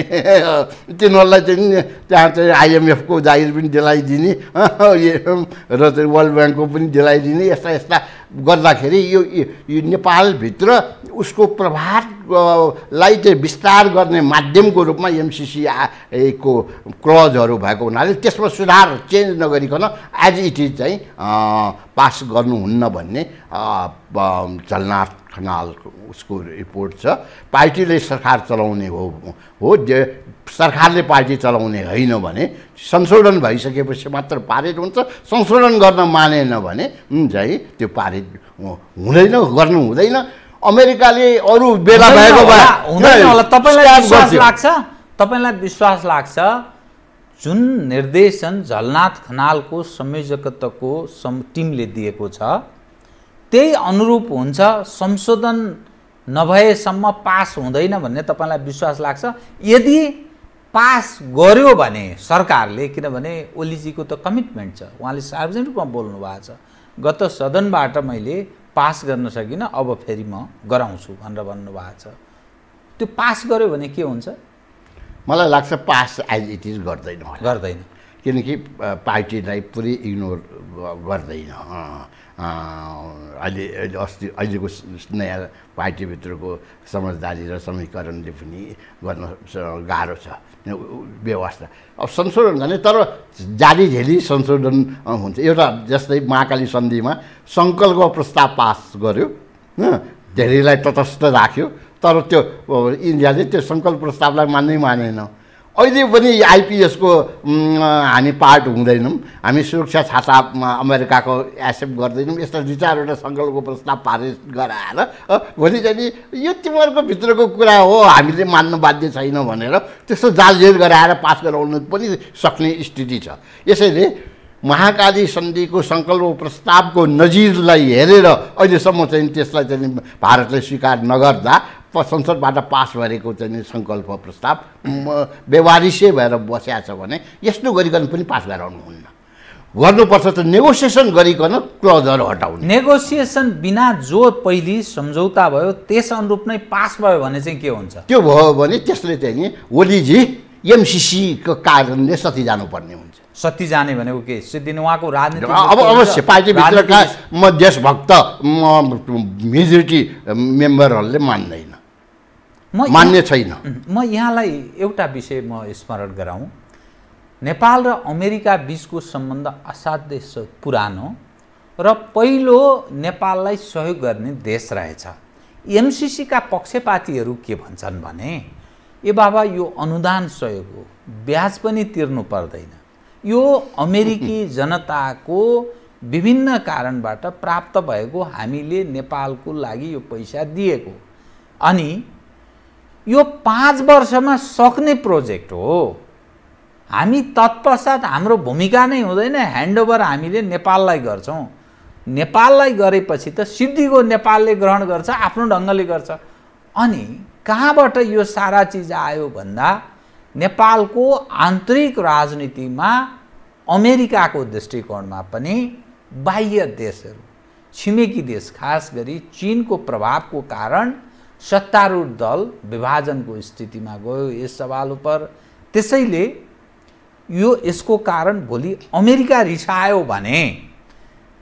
तिनीहरूलाई चाहिँ त्यहाँ चाहिँ आइएमएफको जागिर पनि दिलाइदिने र चाहिँ वर्ल्ड ब्याङ्कको पनि दिलाइदिने, यस्ता यस्ता गर्दाखेरि यो नेपालभित्र उसको प्रभावलाई चाहिँ विस्तार गर्ने माध्यमको रूपमा एमसिसी को क्लजहरू भएको हुनाले त्यसमा सुधार चेन्ज नगरिकन एज इट इज चाहिँ पास गर्नुहुन्न भन्ने झलनाथ खनालको उसको रिपोर्ट छ। पार्टीले सरकार चलाउने हो सरकारले पार्टी चलाउने होइन भने संशोधन भइसकेपछि मात्र पारित हुन्छ। संशोधन गर्न मानेन भने चाहिँ त्यो पारित हुँदैन, गर्नु हुँदैन। अमेरिकाले अरू बेला भएको हुँदैन होला। तपाईँलाई विश्वास लाग्छ जुन निर्देशन झलनाथ खनालको संयोजकत्वको टिमले दिएको छ त्यही अनुरूप हुन्छ, संशोधन नभएसम्म पास हुँदैन भन्ने तपाईँलाई विश्वास लाग्छ? यदि पास गर्यो भने सरकारले, किनभने ओलीजीको त कमिटमेन्ट छ, उहाँले सार्वजनिक रूपमा बोल्नु भएको छ, गत सदनबाट मैले पास गर्न सकिनँ अब फेरि म गराउँछु भनेर भन्नुभएको छ। त्यो पास गर्यो भने के हुन्छ? मलाई लाग्छ पास एज इट इज गर्दैन किनकि पार्टीलाई पुरै इग्नोर गर्दैन। अहिलेको नयाँ पार्टीभित्रको समझदारी र समीकरणले पनि गर्न गाह्रो छ व्यवस्था। अब संशोधन गर्ने तर जाली झेली संशोधन हुन्छ। एउटा जस्तै महाकाली सन्धिमा सङ्कल्पको प्रस्ताव पास गर्यो, धेरैलाई तटस्थ राख्यो, तर त्यो इन्डियाले त्यो सङ्कल्प प्रस्तावलाई मानेन। अहिले पनि आइपिएसको हामी पार्ट हुँदैनौँ, हामी सुरक्षा छातामा अमेरिकाको एक्सेप्ट गर्दैनौँ। यस्ता दुई चारवटा सङ्कल्पको प्रस्ताव पारित गराएर भोलि चाहिँ यो तिमीहरूको भित्रको कुरा हो, हामीले मान्न बाध्य छैन भनेर त्यस्तो जालझेल गराएर पास गराउनु पनि सक्ने स्थिति छ। यसैले महाकाली सन्धिको सङ्कल्प प्रस्तावको नजिरलाई हेरेर अहिलेसम्म चाहिँ त्यसलाई चाहिँ भारतले स्वीकार नगर्दा संसदबाट पास गरेको चाहिँ सङ्कल्प प्रस्ताव व्यवहारिसै भएर बसेको छ भने यस्तो गरिकन पनि पास गराउनुहुन्न। गर्नुपर्छ त नेगोसिएसन गरिकन क्लजहरू हटाउनु। नेगोसिएसन बिना जो पहिले सम्झौता भयो त्यस अनुरूप नै पास भयो भने चाहिँ के हुन्छ? त्यो भयो भने त्यसले चाहिँ नि ओलीजी एमसिसीको कारणले सती जानुपर्ने हुन्छ। सती जाने भनेको के? सिद्धिने उहाँको राजनीति अब अवश्य पार्टीभित्रका देशभक्त मेजोरिटी मेम्बरहरूले मान्दैन, मान्य छैन। म यहाँलाई एउटा विषय म स्मरण गराउँ। नेपाल र अमेरिका बीचको सम्बन्ध असाध्यै पुरानो र पहिलो नेपाललाई सहयोग गर्ने देश रहेछ। एमसिसीका पक्षपातीहरू के भन्छन् भने ए बाबा यो अनुदान सहयोग हो, ब्याज पनि तिर्नु पर्दैन, यो अमेरिकी जनताको विभिन्न कारणबाट प्राप्त भएको हामीले नेपालको लागि यो पैसा दिएको, अनि यो 5 वर्षमा सक्ने प्रोजेक्ट हो, हामी तत्पश्चात हाम्रो भूमिका नै हुँदैन, ह्यान्डओभर हामीले नेपाललाई गर्छौँ। नेपाललाई गरेपछि त सिद्धिको नेपालले ग्रहण गर्छ, आफ्नो ढङ्गले गर्छ। अनि कहाँबाट यो सारा चिज आयो भन्दा नेपालको आन्तरिक राजनीतिमा अमेरिकाको दृष्टिकोणमा पनि बाह्य देशहरू, छिमेकी देश, खास गरी चीनको प्रभावको कारण सत्तारूढ दल विभाजनको स्थितिमा गयो यस सवाल उपर। त्यसैले यो यसको कारण भोलि अमेरिका रिसायो भने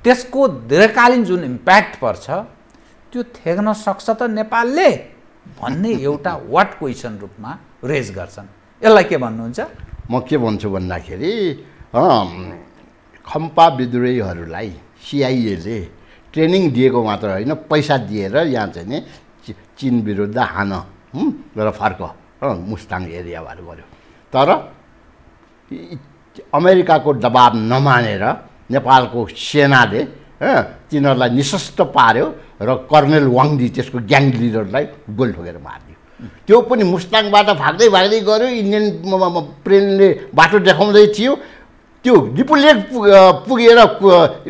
त्यसको दीर्घकालीन जुन इम्प्याक्ट पर्छ त्यो थेग्न सक्छ त नेपालले भन्ने एउटा वाट क्वेसन रूपमा रेज गर्छन्। यसलाई के भन्नुहुन्छ? म के भन्छु भन्दाखेरि खम्पा विद्रोहीहरूलाई सिआइएले ट्रेनिङ दिएको मात्र होइन, पैसा दिएर यहाँ चाहिँ नि चीन विरुद्ध हान र फर्क मुस्ताङ एरियाबाट गऱ्यो। तर अमेरिकाको दबाब नमानेर नेपालको सेनाले तिनीहरूलाई निशस्त्र पार्यो र कर्नेल वाङदी त्यसको ग्याङ लिडरलाई गोल ठोकेर मारिदियो। त्यो पनि मुस्ताङबाट भाग्दै गऱ्यो, इन्डियन प्लेनले बाटो देखाउँदै थियो, त्यो लिपुलेक पुगेर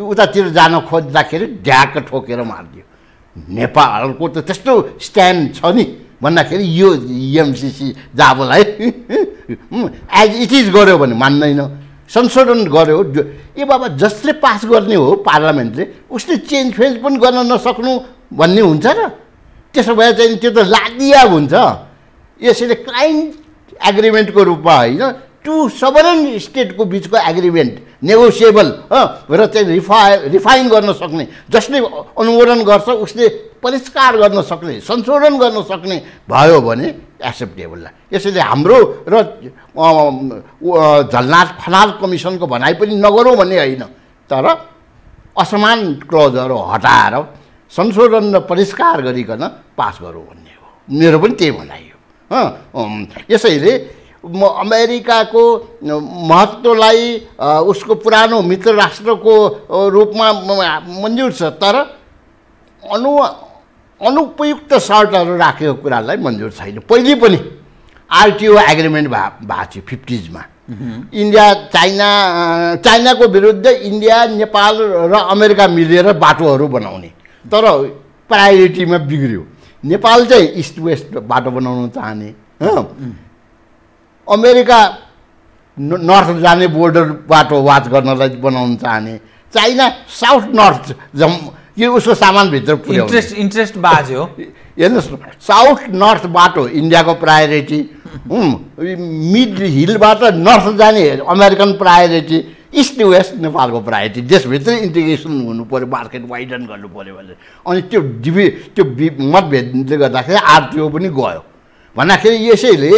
उतातिर जान खोज्दाखेरि ढ्याक ठोकेर मारिदियो। नेपालको त त्यस्तो स्ट्यान्ड छ नि भन्दाखेरि यो एमसिसी जाबोलाई एज इट इज गर्यो भने मान्दैन, संशोधन गर्यो। ए बाबा जसले पास गर्ने हो पार्लियामेन्टले उसले चेन्ज फेन्ज पनि गर्न नसक्नु भन्ने हुन्छ र? त्यसो भए चाहिँ त्यो त लादिया हुन्छ। यसैले क्लाइन्ट एग्रिमेन्टको रूपमा होइन, टु सबरेन स्टेटको बिचको एग्रिमेन्ट नेगोसिएबल र चाहिँ रिफाइन गर्न सक्ने, जसले अनुमोदन गर्छ उसले परिष्कार गर्न सक्ने, संशोधन गर्न सक्ने भयो भने एक्सेप्टेबल। यसैले हाम्रो र झलनाथ खनाल कमिसनको भनाइ पनि नगरौँ भन्ने होइन, तर असमान क्लजहरू हटाएर संशोधन र परिष्कार गरिकन पास गरौँ भन्ने हो। मेरो पनि त्यही भनाइ हो। यसैले म अमेरिकाको महत्त्वलाई उसको पुरानो मित्र राष्ट्रको रूपमा मन्जुर छ, तर अनुपयुक्त सर्टहरू राखेको कुरालाई मन्जुर छैन। पहिले पनि आरटिओ एग्रिमेन्ट भएको थियो 50s मा। इन्डिया चाइनाको विरुद्ध इन्डिया, नेपाल र अमेरिका मिलेर बाटोहरू बनाउने, तर प्रायोरिटीमा बिग्रियो। नेपाल चाहिँ इस्ट वेस्ट बाटो बनाउन चाहने, अमेरिका नर्थ जाने बोर्डर बाटो वाच गर्नलाई बनाउन चाहने, चाइना साउथ नर्थ यो उसको सामानभित्र पुर्याउने। इन्ट्रेस्ट बाज्यो। हेर्नुहोस् न, साउथ नर्थ बाटो इन्डियाको प्रायोरिटी, मिड हिलबाट नर्थ जाने अमेरिकन प्रायोरिटी, इस्ट वेस्ट नेपालको प्रायोरिटी। देशभित्र इन्टिग्रेसन हुनु पऱ्यो, मार्केट वाइडन गर्नु पऱ्यो भने। अनि त्यो मतभेदले गर्दाखेरि आरटिओ पनि गयो। भन्दाखेरि यसैले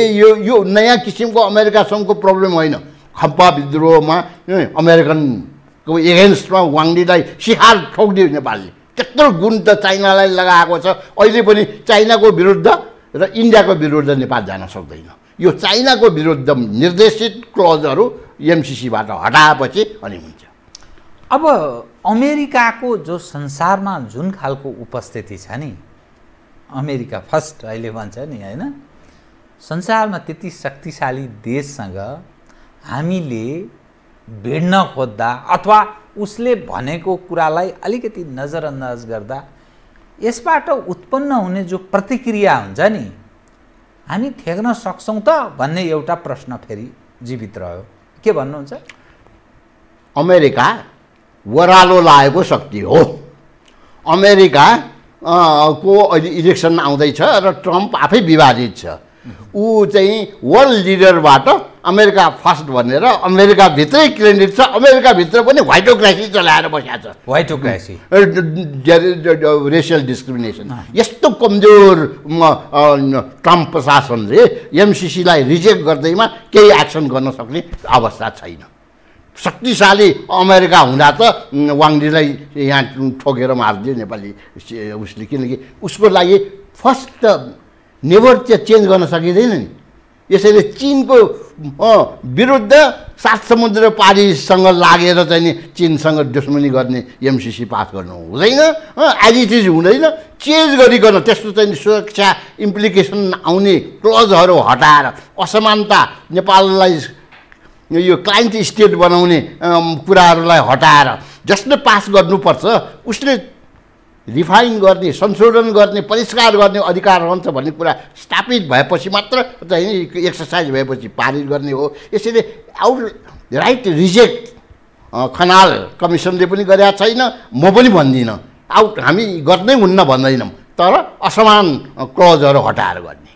यो नयाँ किसिमको अमेरिकासँगको प्रब्लम होइन। खम्पा विद्रोहमा अमेरिकनको एगेन्स्टमा वाङडीलाई सिहार ठोकिदियो नेपालले। त्यत्रो गुण त चाइनालाई लगाएको छ। अहिले पनि चाइनाको विरुद्ध र इन्डियाको विरुद्ध नेपाल जान सक्दैन। यो चाइनाको विरुद्ध निर्देशित क्लजहरू एमसिसीबाट हटाएपछि अनि हुन्छ। अब अमेरिकाको जो संसारमा जुन खालको उपस्थिति छ नि, अमेरिका फर्स्ट अहिले भन्छ नि होइन, संसारमा त्यति शक्तिशाली देशसँग हामीले भिड्न खोज्दा अथवा उसले भनेको कुरालाई अलिकति नजरअन्दाज गर्दा यसबाट उत्पन्न हुने जो प्रतिक्रिया हुन्छ नि, हामी थ्याक्न सक्छौँ त भन्ने एउटा प्रश्न फेरि जीवित रह्यो। के भन्नुहुन्छ? अमेरिका वरालो लागेको शक्ति हो। अमेरिका को अहिले इलेक्सन आउँदैछ र ट्रम्प आफै विवादित छ। ऊ चाहिँ वर्ल्ड लिडरबाट अमेरिका फर्स्ट भनेर अमेरिकाभित्रै क्यान्डिडेट छ। अमेरिकाभित्र पनि व्हाइटोक्रेसी चलाएर बसेको छ। व्हाइटोक्रेसी, रेसियल डिस्क्रिमिनेसन। यस्तो कमजोर ट्रम्प प्रशासनले एमसिसीलाई रिजेक्ट गर्दैमा केही एक्सन गर्न सक्ने अवस्था छैन। शक्तिशाली अमेरिका हुँदा त वाङडीलाई यहाँ ठोकेर मारिदियो नेपाली उसले, किनकि उसको लागि फर्स्ट त नेभर चेन्ज गर्न सकिँदैन नि। यसैले चिनको विरुद्ध सात समुद्र पारीसँग लागेर चाहिँ नि चिनसँग दुश्मनी गर्ने एमसिसी पास गर्नु हुँदैन। एज इट इज हुँदैन। चेन्ज गरिकन त्यस्तो चाहिँ सुरक्षा इम्प्लिकेसन आउने क्लजहरू हटाएर असमानता, नेपाललाई यो क्लाइन्ट स्टेट बनाउने कुराहरूलाई हटाएर जसले पास गर्नुपर्छ उसले रिफाइन गर्ने, संशोधन गर्ने, परिष्कार गर्ने अधिकार रहन्छ भन्ने कुरा स्थापित भएपछि मात्र चाहिँ एक्सर्साइज भएपछि पारित गर्ने हो। यसैले आउट राइट रिजेक्ट खनाल कमिसनले पनि गरेका छैन, म पनि भन्दिनँ। आउट हामी गर्नै हुन्न भन्दैनौँ, तर असमान क्लजहरू हटाएर गर्ने।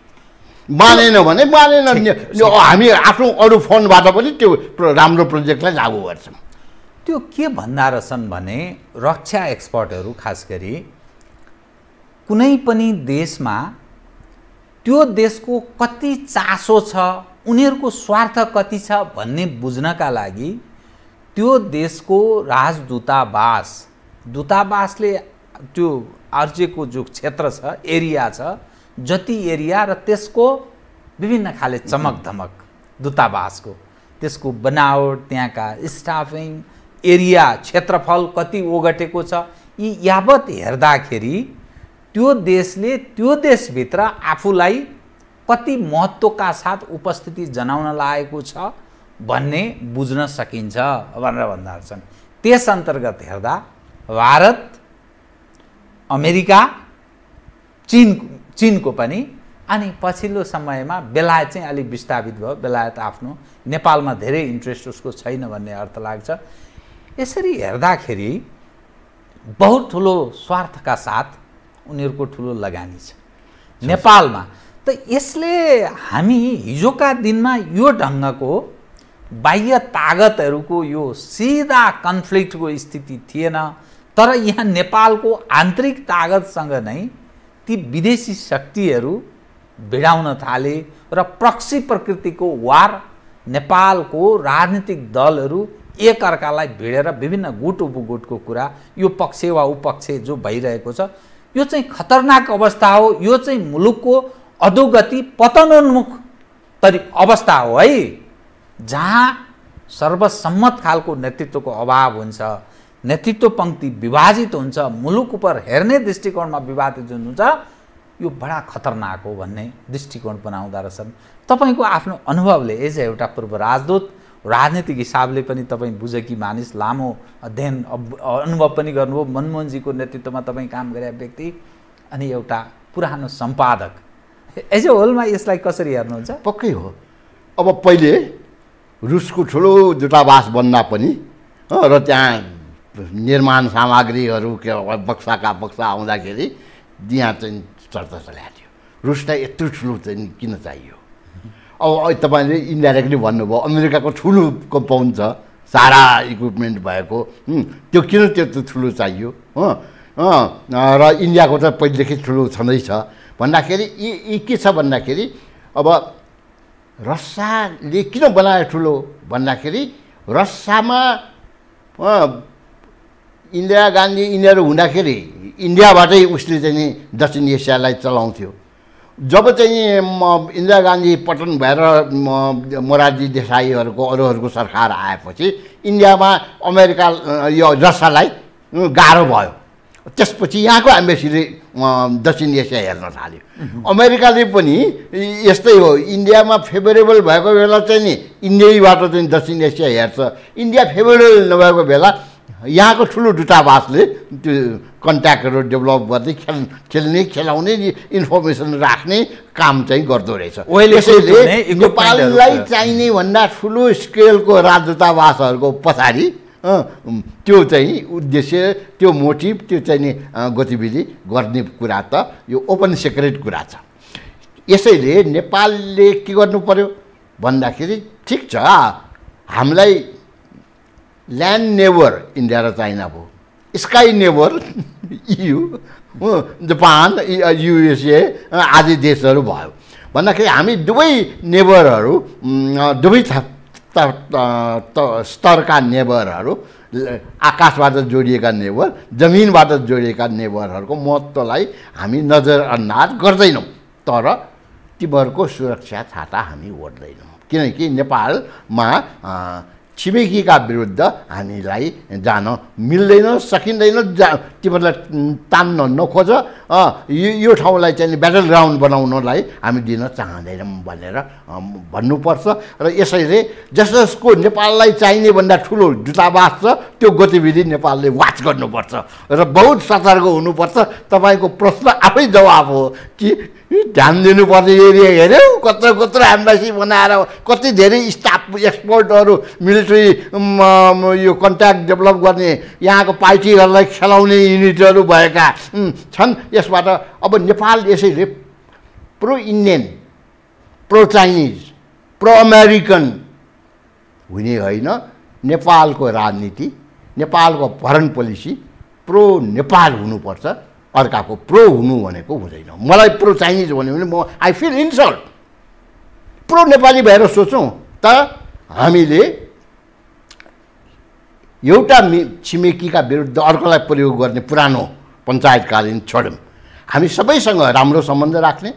मानेन भने मानेन, हामी आफ्नो अरू फन्डबाट पनि त्यो राम्रो प्रोजेक्टलाई लागू गर्छौँ। त्यो के भन्दा रहेछन् भने रक्षा एक्सपर्टहरू खास गरी कुनै पनि देशमा त्यो देशको कति चासो छ, उनीहरूको स्वार्थ कति छ भन्ने बुझ्नका लागि त्यो देशको दूतावासले त्यो राज्यको जो क्षेत्र छ, एरिया छ, जति एरिया र त्यसको विभिन्न खाले चमक धमक दूतावासको, त्यसको बनावट, त्यहाँका स्टाफिङ, एरिया क्षेत्रफल कति ओगटेको छ, यी यावत हेर्दाखेरि त्यो देशले त्यो देशभित्र आफूलाई कति महत्त्वका साथ उपस्थिति जनाउन लागेको छ भन्ने बुझ्न सकिन्छ भनेर भन्दा छन्। त्यस अन्तर्गत हेर्दा भारत, अमेरिका, चीनको पनि, अनि पछिल्लो समयमा बेलायत चाहिँ अलिक विस्थापित भयो। बेलायत आफ्नो नेपालमा धेरै इन्ट्रेस्ट उसको छैन भन्ने अर्थ लाग्छ। यसरी हेर्दाखेरि बहुत ठुलो स्वार्थका साथ उनीहरूको ठुलो लगानी छ नेपालमा। त यसले हामी हिजोका दिनमा यो ढङ्गको बाह्य तागतहरूको यो सिधा कन्फ्लिक्टको स्थिति थिएन, तर यहाँ नेपालको आन्तरिक तागतसँग नै ती विदेशी शक्तिहरू भिडाउन थाले र प्रक्सी प्रकृतिको वार नेपालको राजनीतिक दलहरू एकअर्कालाई भिडेर विभिन्न गुट उपगुटको कुरा, यो पक्ष वा उपपक्ष जो भइरहेको छ, यो चाहिँ खतरनाक अवस्था हो। यो चाहिँ मुलुकको अधोगति पतनोन्मुख अवस्था हो है, जहाँ सर्वसम्मत खालको नेतृत्वको अभाव हुन्छ, नेतृत्व पंक्ति विभाजित हुन्छ, मुलुक उप हेर्ने दृष्टिकोणमा विभाजित हुन्छ। यो बडा खतरनाक हो भन्ने दृष्टिकोण बनाउँदा रहेछन्। तपाईको आफ्नो अनुभवले एज एउटा पूर्व राजदूत, राजनीतिक हिसाबले पनि तपाईँ बुझेकी मानिस, लामो अध्ययन अनुभव पनि गर्नुभयो, मनमोहनजीको नेतृत्वमा तपाईँ काम गरे व्यक्ति अनि एउटा पुरानो सम्पादक, एज ए होलमा यसलाई कसरी हेर्नुहुन्छ? पक्कै हो। अब पहिले रुसको ठुलो दूतावास बन्दा पनि र त्यहाँ निर्माण सामग्रीहरू के बक्साका बक्सा आउँदाखेरि यहाँ चाहिँ चर्चा चलाएको थियो, रुसलाई यत्रो ठुलो चाहिँ किन चाहियो। अब तपाईँले इन्डाइरेक्टली भन्नुभयो अमेरिकाको ठुलो कम्पाउन्ड छ, सारा इक्विपमेन्ट भएको, त्यो किन त्यत्रो ठुलो चाहियो र इन्डियाको त पहिलेदेखि ठुलो छँदैछ भन्दाखेरि यी के छ भन्दाखेरि अब रसियाले किन बनायो ठुलो भन्दाखेरि रसियामा इन्दिरा गान्धी यिनीहरू हुँदाखेरि इन्डियाबाटै उसले चाहिँ नि दक्षिण एसियालाई चलाउँथ्यो। जब चाहिँ इन्दिरा गान्धी पतन भएर मोरारजी देसाईहरूको अरूहरूको सरकार आएपछि इन्डियामा अमेरिका यो रसियालाई गाह्रो भयो। त्यसपछि यहाँको एम्बेसीले दक्षिण एसिया हेर्न थाल्यो। अमेरिकाले पनि यस्तै हो, इन्डियामा फेभरेबल भएको बेला चाहिँ नि इन्डियाबाट चाहिँ दक्षिण एसिया हेर्छ, इन्डिया फेभरेबल नभएको बेला यहाँको ठुलो दूतावासले त्यो कन्ट्याक्टहरू डेभलप गर्दै खेल्ने खेलाउने इन्फर्मेसन राख्ने काम चाहिँ गर्दो रहेछ। त्यसैले नेपाललाई चाहिने भन्दा ठुलो स्केलको राजदूतावासहरूको पछाडि त्यो चाहिँ उद्देश्य, त्यो मोटिभ, त्यो चाहिँ नि गतिविधि गर्ने कुरा त यो ओपन सिक्रेट कुरा छ। यसैले नेपालले के गर्नु पर्यो भन्दाखेरि ठिक छ, हामीलाई ल्यान्ड नेबर इन्डिया र चाइना भयो, sky neighbour EU, Japan, USA आदि देशहरू भयो भन्दाखेरि हामी दुवै नेबरहरू, दुवै स्तरका नेबरहरू, आकाशबाट जोडिएका नेबर, जमिनबाट जोडिएका नेबरहरूको महत्त्वलाई हामी नजरअन्दाज गर्दैनौँ, तर तिमीहरूको सुरक्षा छाता हामी ओढ्दैनौँ। किनकि नेपालमा छिमेकीका विरुद्ध हामीलाई जान मिल्दैन, सकिँदैन, तिमीहरूलाई तान्न नखोज, यो ठाउँलाई चाहिँ ब्याटल ग्राउन्ड बनाउनलाई हामी दिन चाहँदैनौँ भनेर भन्नुपर्छ। र यसैले जसको नेपाललाई चाहिने भन्दा ठुलो दूतावास छ त्यो गतिविधि नेपालले वाच गर्नुपर्छ र बहुत सतर्क हुनुपर्छ। तपाईँको प्रश्न आफै जवाब हो कि ध्यान दिनुपर्ने एरिया हेऱ्यौ, कत्रो कत्रो एम्बेसी बनाएर कति धेरै स्टाफ एक्सपर्टहरू, मिलिट्री यो कन्ट्याक्ट डेभलप गर्ने, यहाँको पार्टीहरूलाई खेलाउने युनिटहरू भएका छन्। यसबाट अब नेपाल यसैले pro Indian, pro Chinese, pro American हुने होइन। नेपालको राजनीति, नेपालको फरेन पोलिसी प्रो नेपाल हुनुपर्छ, अर्काको प्रो हुनु भनेको हुँदैन। मलाई प्रो चाइनिज भन्यो भने म I feel insult. Pro Nepali भएर सोचौँ त हामीले एउटा छिमेकीका विरुद्ध अर्कोलाई प्रयोग गर्ने पुरानो पञ्चायतकालीन छोड्यौँ। हामी सबैसँग राम्रो सम्बन्ध राख्ने,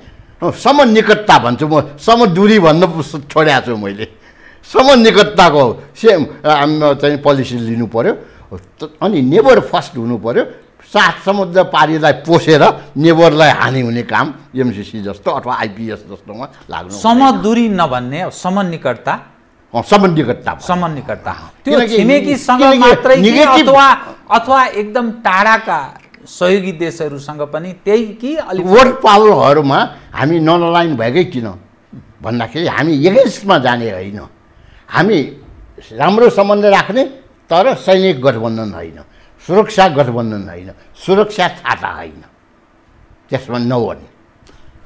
समनिकटता भन्छु म, समदूरी भन्न छोडेको छु मैले। समनिकटताको सेम चाहिँ पोलिसी लिनु पर्यो अनि नेबर फर्स्ट हुनु पर्यो। सात समुद्र पारीलाई पोसेर नेबरलाई हानि हुने काम एमसिसी जस्तो अथवा आइपिएस जस्तोमा लाग्नु। समदूरी नभन्ने समनिकटता, समनिकटता त्यो छिमेकीसँग मात्रै अथवा एकदम टाढाका सहयोगी देशहरूसँग पनि त्यही कि अलिक वर्ल्ड पावरहरूमा हामी ननलाइन भएकै किन भन्दाखेरि हामी एगेन्स्टमा जाने होइन। हामी राम्रो सम्बन्ध राख्ने तर सैनिक गठबन्धन होइन, सुरक्षा गठबन्धन होइन, सुरक्षा छाता होइन, त्यसमा नहुने।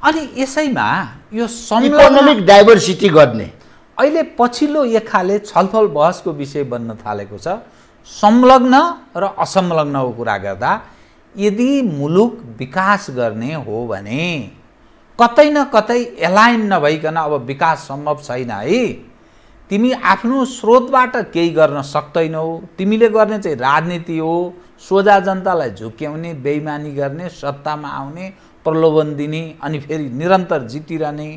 अनि यसैमा यो इकोनोमिक डाइभर्सिटी गर्ने, अहिले पछिल्लो एक खाले छलफल बहसको विषय बन्न थालेको छ संलग्न र असंलग्नको कुरा गर्दा यदि मुलुक विकास गर्ने हो भने कतै न कतै एलाइन नभइकन अब विकास सम्भव छैन है। तिमी आफ्नो स्रोतबाट केही गर्न सक्दैनौ। तिमीले गर्ने चाहिँ राजनीति हो, सोझा जनतालाई झुक्याउने, बेइमानी गर्ने, सत्तामा आउने, प्रलोभन दिने अनि फेरि निरन्तर जितिरहने।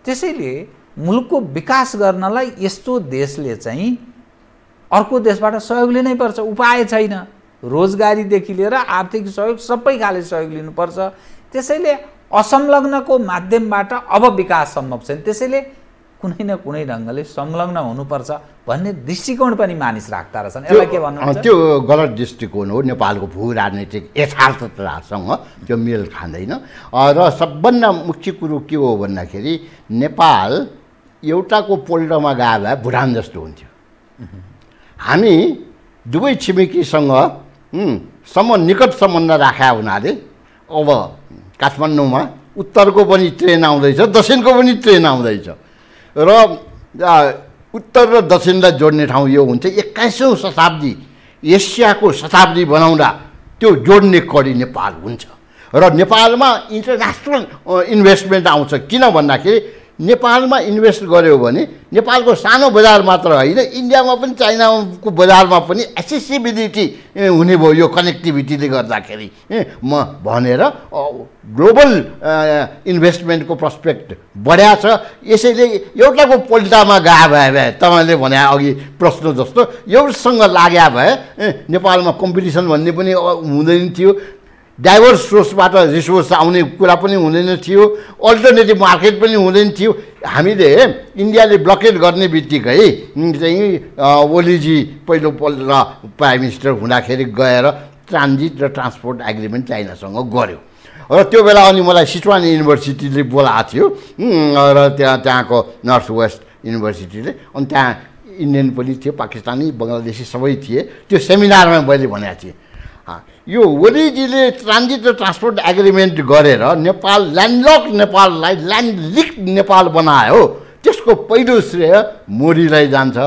त्यसैले मुलुकको विकास गर्नलाई यस्तो देशले चाहिँ अर्को देशबाट सहयोग लिनै पर्छ, उपाय छैन। रोजगारीदेखि लिएर आर्थिक सहयोग सबै खाले सहयोग लिनुपर्छ। त्यसैले असंलग्नको माध्यमबाट अब विकास सम्भव छैन। त्यसैले कुनै न कुनै ढङ्गले संलग्न हुनुपर्छ भन्ने दृष्टिकोण पनि मानिस राख्दा रहेछन्। यसलाई के भन्नुहुन्छ? त्यो गलत दृष्टिकोण हो। नेपालको भू राजनीतिक यथार्थतासँग त्यो मेल खाँदैन। र सबभन्दा मुख्य कुरो के हो भन्दाखेरि नेपाल एउटाको पोल्टोमा गए भए भुटान जस्तो हुन्थ्यो। हामी दुवै छिमेकीसँग निकट सम्बन्ध राखेका हुनाले अब काठमाडौँमा उत्तरको पनि ट्रेन आउँदैछ, दक्षिणको पनि ट्रेन आउँदैछ र उत्तर र दक्षिणलाई जोड्ने ठाउँ यो हुन्छ। 21औं शताब्दी एसियाको शताब्दी बनाउँदा त्यो जोड्ने कडी नेपाल हुन्छ र नेपालमा इन्टरनेसनल इन्भेस्टमेन्ट आउँछ। किन भन्दाखेरि नेपालमा इन्भेस्ट गर्यो भने नेपालको सानो बजार मात्र होइन, इन्डियामा पनि चाइनाको बजारमा पनि एक्सेसिबिलिटी हुने भयो यो कनेक्टिभिटीले गर्दाखेरि म भनेर ग्लोबल इन्भेस्टमेन्टको प्रस्पेक्ट बढ्या छ। यसैले एउटाको पोल्टामा गए भए तपाईँले भने अघि प्रश्न जस्तो एउटसँग लाग्या भए नेपालमा कम्पिटिसन भन्ने पनि हुँदैन थियो, डाइभर्स सोर्सबाट रिसोर्स आउने कुरा पनि हुँदैन थियो, अल्टरनेटिभ मार्केट पनि हुँदैन थियो। हामीले इन्डियाले ब्लकेट गर्ने बित्तिकै चाहिँ ओलीजी पहिलोपल्ट प्राइम मिनिस्टर हुँदाखेरि गएर ट्रान्जिट र ट्रान्सपोर्ट एग्रिमेन्ट चाइनासँग गर्यो र त्यो बेला अनि मलाई सिचुवान युनिभर्सिटीले बोलाएको थियो र त्यहाँको नर्थ वेस्ट युनिभर्सिटीले, अनि त्यहाँ इन्डियन पनि थियो, पाकिस्तानी, बङ्गलादेशी सबै थिए। त्यो सेमिनारमा मैले भनेको थिएँ यो ओलीजीले ट्रान्जिट र ट्रान्सपोर्ट एग्रिमेन्ट गरेर नेपाल ल्यान्डलक नेपाललाई ल्यान्डलिक नेपाल बनायो। त्यसको पहिलो श्रेय मोदीलाई जान्छ।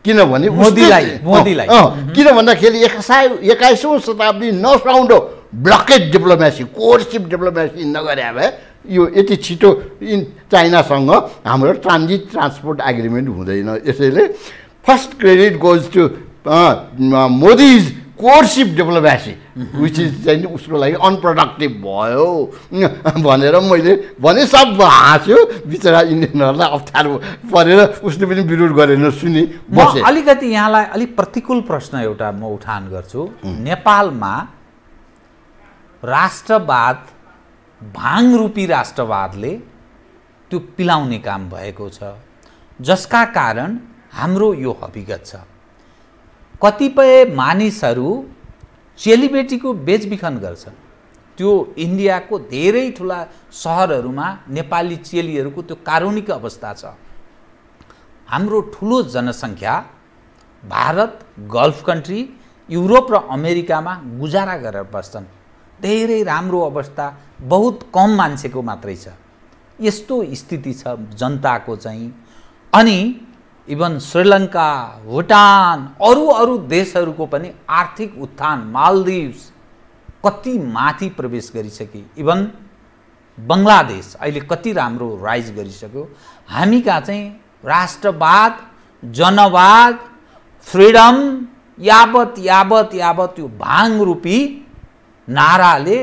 किनभने मोदीलाई किन भन्दाखेरि 21औं शताब्दी नसाउन्डो ब्लकेट डिप्लोमेसी, कोर्सिभ डिप्लोमेसी नगरे भए यो यति छिटो चाइनासँग हाम्रो ट्रान्जिट ट्रान्सपोर्ट एग्रिमेन्ट हुँदैन। यसैले first credit goes to Modi's coercive diplomacy which is चाहिँ उसको लागि अनप्रोडक्टिभ भयो भनेर मैले भने सब हाँस्यो। बिचरा इन्डियनहरूलाई अप्ठ्यारो परेर उसले पनि विरोध गरेन, सुनि बसे। अलिकति यहाँलाई अलिक प्रतिकूल प्रश्न एउटा म उठान गर्छु। नेपालमा राष्ट्रवाद, भाङरूपी राष्ट्रवादले त्यो पिलाउने काम भएको छ, जसका कारण हाम्रो यो हकीकत छ। कतिपय मानिसहरू चेलीबेटीको बेचबिखन गर्छन्। त्यो इन्डियाको धेरै ठुला सहरहरूमा नेपाली चेलीहरूको त्यो कारुणिक अवस्था छ। हाम्रो ठुलो जनसङ्ख्या भारत, गल्फ कन्ट्री, युरोप र अमेरिकामा गुजारा गरेर बस्छन्। धेरै राम्रो अवस्था बहुत कम मान्छेको मात्रै छ। यस्तो स्थिति छ जनताको चाहिँ। अनि इभन श्रीलङ्का, भुटान, अरू देशहरूको पनि आर्थिक उत्थान, मालदिभ्स कति माथि प्रवेश गरिसके। इभन बङ्गलादेश अहिले कति राम्रो राइज गरिसक्यो। हामी कहाँ चाहिँ राष्ट्रवाद, जनवाद, फ्रिडम यावत यो भाङरूपी नाराले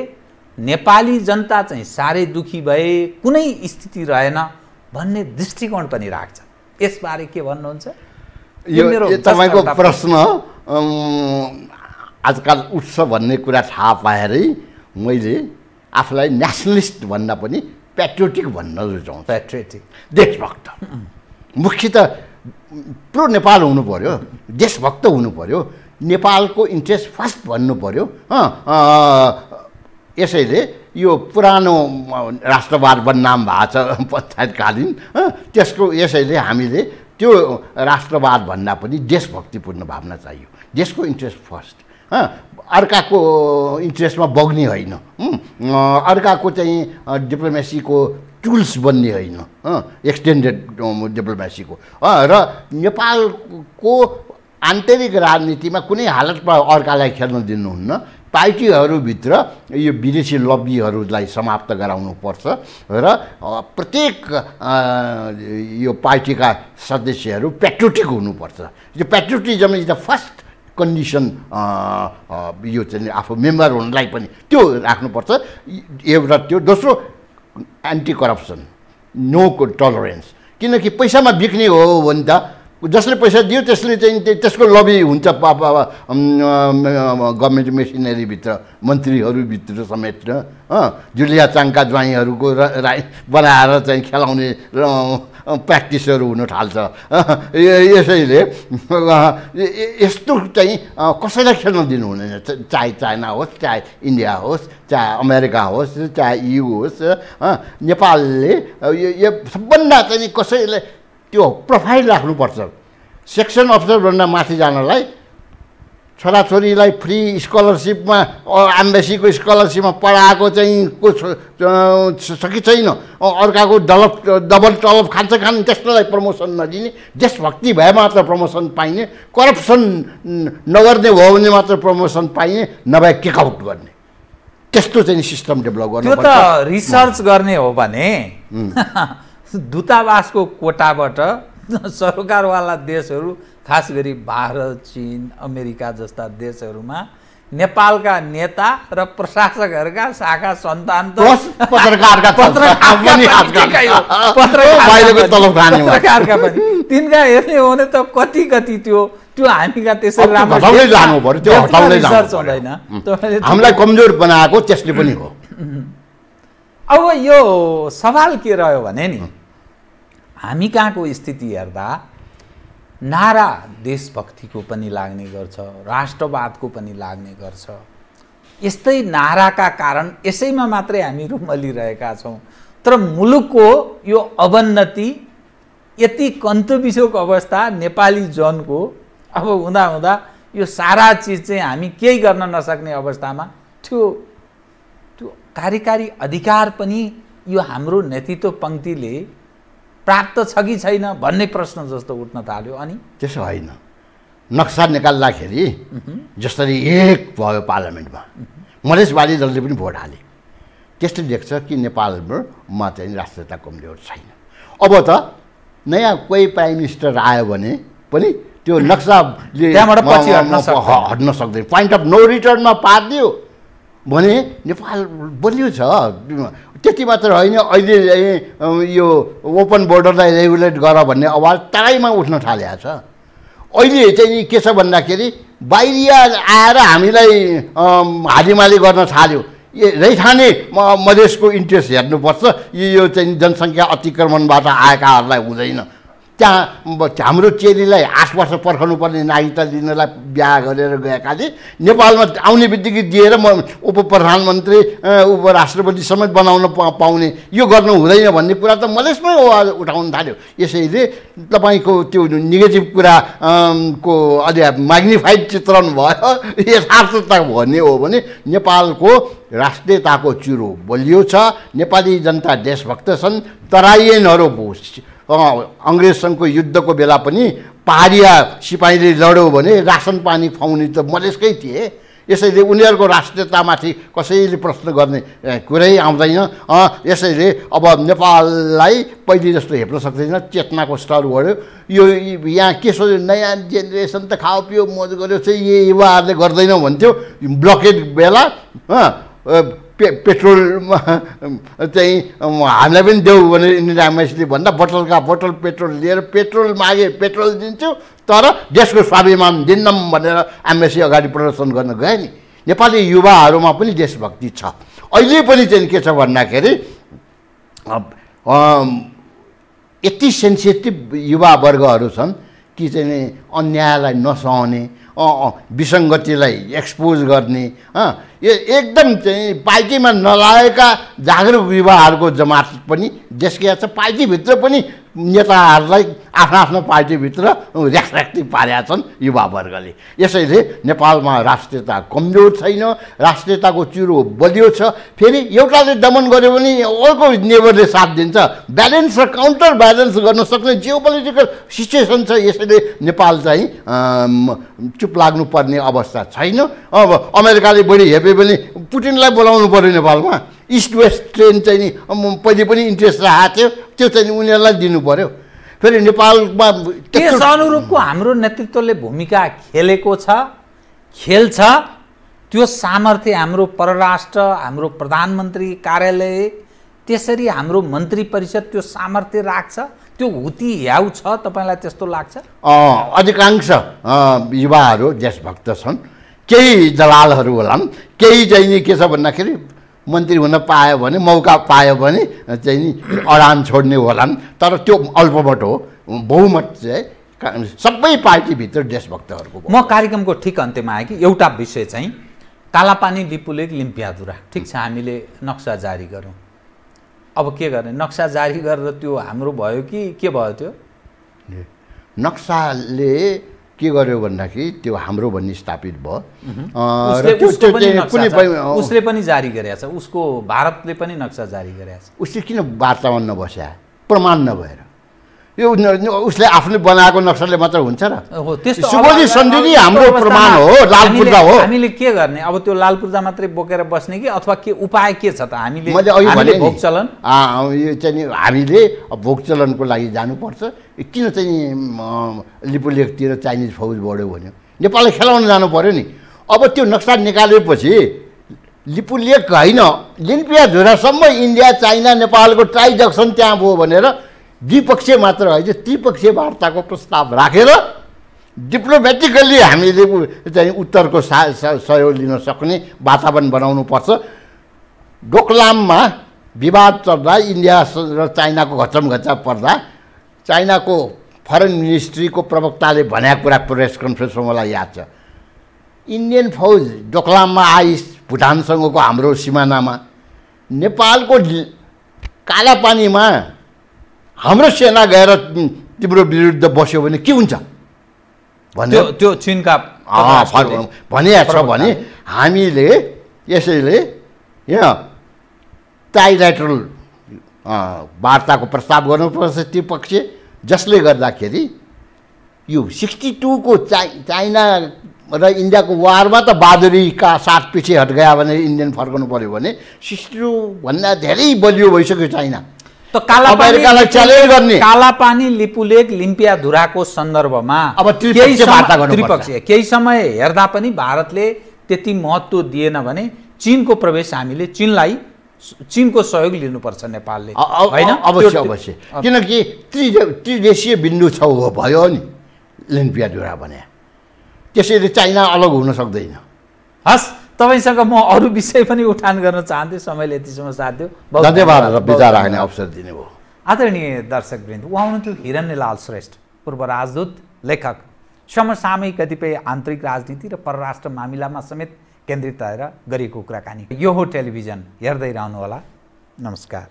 नेपाली जनता चाहिँ साह्रै दुखी भए, कुनै स्थिति रहेन भन्ने दृष्टिकोण पनि राख्छ। यसबारे के भन्नुहुन्छ? यो तपाईँको प्रश्न आजकल उठ्छ भन्ने कुरा थाहा पाएरै मैले आफूलाई नेसनलिस्ट भन्दा पनि पेट्रियोटिक भन्न रुचाउँछु। पेट्रियोटिक, देशभक्त। मुख्यत प्रो नेपाल हुनु पर्यो, देशभक्त हुनु पर्यो, नेपालको इन्ट्रेस्ट फर्स्ट भन्नु पर्यो। यसैले यो पुरानो राष्ट्रवाद बदनाम भएको छ पञ्चायतकालीन, त्यसको यसैले हामीले त्यो राष्ट्रवाद भन्दा पनि देशभक्तिपूर्ण भावना चाहियो। देशको इन्ट्रेस्ट फर्स्ट, अर्काको इन्ट्रेस्टमा बग्ने होइन, अर्काको चाहिँ डिप्लोमेसीको टुल्स बन्ने होइन, एक्सटेन्डेड डिप्लोमेसीको। र नेपालको आन्तरिक राजनीतिमा कुनै हालतमा अर्कालाई खेल्न दिनुहुन्न। पार्टीहरूभित्र यो विदेशी लब्बीहरूलाई समाप्त गराउनुपर्छ र प्रत्येक यो पार्टीका सदस्यहरू पेट्रियोटिक हुनुपर्छ। यो patriotism is the first condition. यो चाहिँ आफू मेम्बर हुनलाई पनि त्यो राख्नुपर्छ एउटा। त्यो दोस्रो एन्टी करप्सन, नो टलरेन्स। किनकि पैसामा बिक्ने हो भने त जसले पैसा दियो त्यसले चाहिँ त्यसको लबी हुन्छ गभर्मेन्ट मेसिनरीभित्र, मन्त्रीहरूभित्र समेत। जुलिया चाङका ज्वाइँहरूको बनाएर चाहिँ खेलाउने प्र्याक्टिसहरू हुन थाल्छ। यसैले यस्तो चाहिँ कसैलाई खेल्न दिनु हुँदैन, चाहे चाइना होस्, चाहे इन्डिया होस्, चाहे अमेरिका होस्, चाहे EU होस्। नेपालले यो सबभन्दा चाहिँ कसैले त्यो प्रोफाइल राख्नुपर्छ। सेक्सन अफिसरभन्दा माथि जानलाई छोराछोरीलाई फ्री स्कलरसिपमा एम्बेसीको स्कलरसिपमा पढाएको चाहिँ छ कि छैन, अर्काको डबल तलब खान्छ त्यसलाई प्रमोसन नदिने, देशभक्ति भए मात्र प्रमोसन पाइने, करप्सन नगर्ने भयो भने मात्र प्रमोसन पाइने, नभए किकआउट गर्ने, त्यस्तो चाहिँ सिस्टम डेभलप गर्नु। त्यो त रिसर्च गर्ने हो भने दूतावासको कोटाबाट सरकारवाला देशहरू, खास गरी भारत, चीन, अमेरिका जस्ता देशहरूमा नेपालका नेता र प्रशासकहरूका शाखा सन्तान त पत्रकारका पनि तिनका हेर्ने हो भने त कति त्यो हामीका त्यसरी हामीलाई कमजोर बनाएको त्यसले पनि हो। अब यो सवाल के रह्यो भने नि, हामी कहाँको स्थिति हेर्दा नारा देशभक्तिको पनि लाग्ने गर्छ, राष्ट्रवादको पनि लाग्ने गर्छ। यस्तै नाराका कारण यसैमा मात्रै हामी रुमलिरहेका छौँ। तर मुलुकको यो अवन्नति, यति कन्तबिसोक अवस्था नेपाली जनको अब हुँदा यो सारा चिज चाहिँ हामी केही गर्न नसक्ने अवस्थामा त्यो कार्यकारी अधिकार पनि यो हाम्रो नेतृत्व पङ्क्तिले प्राप्त छ कि छैन भन्ने प्रश्न जस्तो उठ्न थाल्यो। अनि त्यसो होइन, नक्सा निकाल्दाखेरि जसरी एक भयो पार्लियामेन्टमा, मधेसवादी दलले पनि भोट हाले, त्यसले देख्छ कि नेपालमा चाहिँ राष्ट्रियता कमजोर छैन। अब त नयाँ कोही प्राइम मिनिस्टर आयो भने पनि त्यो नक्साले हट्न सक्दैन। पोइन्ट अफ नो रिटर्नमा पारिदियो भने नेपाल बलियो छ। त्यति मात्र होइन, अहिले यो ओपन बोर्डरलाई रेगुलेट गर भन्ने आवाज तराईमा उठ्न थालेको छ। अहिले चाहिँ के छ भन्दाखेरि बाहिरिया आएर हामीलाई हालिमाली गर्न थाल्यो। रैथाने मधेसको इन्ट्रेस्ट हेर्नुपर्छ, यो चाहिँ जनसङ्ख्या अतिक्रमणबाट आएकाहरूलाई हुँदैन। त्यहाँ हाम्रो चेलीलाई 8 वर्ष पर्खनु पर्ने नागरिकता दिनलाई बिहा गरेर गएकाले नेपालमा आउने बित्तिकै दिएर उप प्रधानमन्त्री उपराष्ट्रपति समेत बनाउन पाउने, यो गर्नु हुँदैन भन्ने कुरा त मधेसमै उठाउन थाल्यो। यसैले तपाईँको त्यो नेगेटिभ कुरा को अलि म्याग्निफाइड चित्रण भयो। यथार्थता भन्ने हो भने नेपालको राष्ट्रियताको चुरो बलियो छ। नेपाली जनता देशभक्त छन्। तराइयनहरू अङ्ग्रेजसँगको युद्धको बेला पनि पहाडिया सिपाहीले लड्यो भने रासन पानी खुवाउने त मधेसकै थिए। यसैले उनीहरूको राष्ट्रियतामाथि कसैले प्रश्न गर्ने कुरै आउँदैन। यसैले अब नेपाललाई पहिले जस्तो हेप्न सक्दैन, चेतनाको स्तर बढ्यो। यो यहाँ के सोच्यो, नयाँ जेनेरेसन त खाओ पियो मोज गर्यो चाहिँ युवाहरूले गर्दैन भन्थ्यो। ब्लकेट बेला पेट्रोलमा चाहिँ हामीलाई पनि देऊ भने इन्डियन एम्बेसीले भन्दा बोतल पेट्रोल लिएर पेट्रोल मागे पेट्रोल दिन्छु तर देशको स्वाभिमान दिन्नम भनेर एम्बेसी अगाडि प्रदर्शन गर्न गए नि। नेपाली युवाहरूमा पनि देशभक्ति छ। अहिले पनि चाहिँ के छ भन्दाखेरि यति सेन्सिटिभ युवा वर्गहरू छन् कि चाहिँ अन्यायलाई नसहने, विसङ्गतिलाई एक्सपोज गर्ने, एकदम चाहिँ पार्टीमा नलागेका जागरुक युवाहरूको जमात पनि देशका छ। पार्टीभित्र पनि नेताहरूलाई आफ्नो आफ्नो पार्टीभित्र र्याखराख्ती पारेका छन् युवावर्गले। यसैले नेपालमा राष्ट्रियता कमजोर छैन, राष्ट्रियताको चुरो बलियो छ। फेरि एउटाले दमन गर्यो भने अर्को नेबरले साथ दिन्छ। ब्यालेन्स र काउन्टर ब्यालेन्स गर्न सक्ने जियोपोलिटिकल सिचुएसन छ। यसैले नेपाल चाहिँ चुप लाग्नुपर्ने अवस्था छैन। अब अमेरिकाले बढी हेपे भने पुटिनलाई बोलाउनु पर्यो नेपालमा। इस्ट वेस्ट ट्रेन चाहिँ नि पहिले पनि इन्ट्रेस्ट राखेको थियो, त्यो चाहिँ उनीहरूलाई दिनु पर्यो। फेरि नेपालमा त्यस अनुरूपको हाम्रो नेतृत्वले भूमिका खेलेको छ, खेल्छ। त्यो सामर्थ्य हाम्रो परराष्ट्र, हाम्रो प्रधानमन्त्री कार्यालय, त्यसरी हाम्रो मन्त्री परिषद त्यो सामर्थ्य राख्छ। त्यो हुती ह्याउ छ, तपाईँलाई त्यस्तो लाग्छ? अधिकांश युवाहरू देशभक्त छन्, केही दलालहरू होलान्, केही चाहिँ नि के छ भन्दाखेरि मन्त्री हुन पायो भने, मौका पायो भने चाहिँ नि अडान छोड्ने होलान्। तर त्यो अल्पमत हो, बहुमत चाहिँ सबै पार्टीभित्र देशभक्तहरूको। म कार्यक्रमको ठिक अन्त्यमा आएँ कि एउटा विषय चाहिँ कालापानी लिपुलेक लिम्पियाधुरा, ठिक छ, हामीले नक्सा जारी गरौँ। अब के गर्ने? नक्सा जारी गरेर त्यो हाम्रो भयो कि के भयो? त्यो नक्साले के गर्यो भन्दाखेरि त्यो हाम्रो भन्ने स्थापित भयो। उसले पनि जारी गरेछ, उसको भारतले पनि नक्सा जारी गरेछ। उसले किन वार्तामा नबस्या? प्रमाण नभएर यो उसले आफूले बनाएको नक्साले मात्र हुन्छ र? सुगोली सन्धि हाम्रो प्रमाण हो, लालपूर्जा हो। हामीले के गर्ने अब? त्यो लालपूर्जा मात्रै बोकेर बस्ने कि अथवा के उपाय के छ त? हामीले भोग चलन यो चाहिँ हामीले भोग चलनको लागि जानुपर्छ। किन चाहिँ लिपुलेकतिर चाइनिज फौज बढ्यो भन्यो? नेपालले खेलाउन जानु पर्यो नि। अब त्यो नक्सा निकालेपछि लिपुलेक होइन, लिम्पियाधुरासम्म इन्डिया चाइना नेपालको ट्राई जक्सन त्यहाँ भयो भनेर द्विपक्षीय मात्र होइन, त्रिपक्षीय वार्ताको प्रस्ताव राखेर डिप्लोमेटिकल्ली हामीले चाहिँ उत्तरको सहयोग लिन सक्ने वातावरण बनाउनुपर्छ। डोकलाममा विवाद चल्दा, इन्डिया र चाइनाको घचमघचा पर्दा चाइनाको फरेन मिनिस्ट्रीको प्रवक्ताले भनेको कुरा प्रेस कन्फरेन्समा मलाई याद छ। इन्डियन फौज डोकलाममा आइस भुटानसँगको हाम्रो सिमानामा, नेपालको कालापानीमा हाम्रो सेना गएर तिम्रो विरुद्ध बस्यो भने के हुन्छ भन्ने त्यो चीनका भनिएको छ भने हामीले यसैले यहाँ ट्राइलेटरल वार्ताको प्रस्ताव गर्नुपर्छ त्रिपक्षीय, जसले गर्दाखेरि यो 62 को चाइना र इन्डियाको वारमा त बहादुरीका साथ पछि हट गयो भने इन्डियन फर्कनु पर्यो भने 62 भन्दा धेरै बलियो भइसक्यो चाइना। त अमेरिकालाई च्यालेन्ज गर्ने कालापानी लिपुलेक लिम्पियाधुराको सन्दर्भमा अब त्रिपक्षीय वार्ता गर्नुपर्छ। केही समय हेर्दा पनि भारतले त्यति महत्त्व दिएन भने चीनको प्रवेश हामीले चीनको सहयोग लिनुपर्छ नेपालले, हैन? अवश्य अवश्य, किनकि त्रिदेशीय बिन्दु छ भयो नि लिम्पियाधुरा भने, त्यसैले चाइना अलग हुन सक्दैन। हस्, तपाईसँग म अरू विषय पनि उठान गर्न चाहन्थे, समयले यतिसम्म साथ दियो। धन्यवाद र विचार राख्ने अवसर दिने भयो। आदरणीय दर्शकवृन्द, उहाँ हुनुहुन्थ्यो हिरण्यलाल श्रेष्ठ, पूर्व राजदूत, लेखक, समसामयिक कतिपय आन्तरिक राजनीति र परराष्ट्र मामिलामा समेत केन्द्रित रहेर गरिएको कुराकानी। यो हो टेलिभिजन, हेर्दै रहनुहोला। नमस्कार।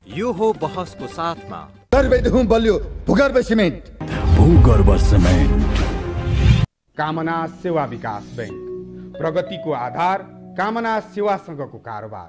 यो हो बहसको साथमा सर्वैदेखि बलियो भूगर्भ सिमेन्ट। भूगर्भ सिमेन्ट। कामना सेवा विकास बैंक, प्रगतिको आधार, कामना सेवासँगको कारोबार।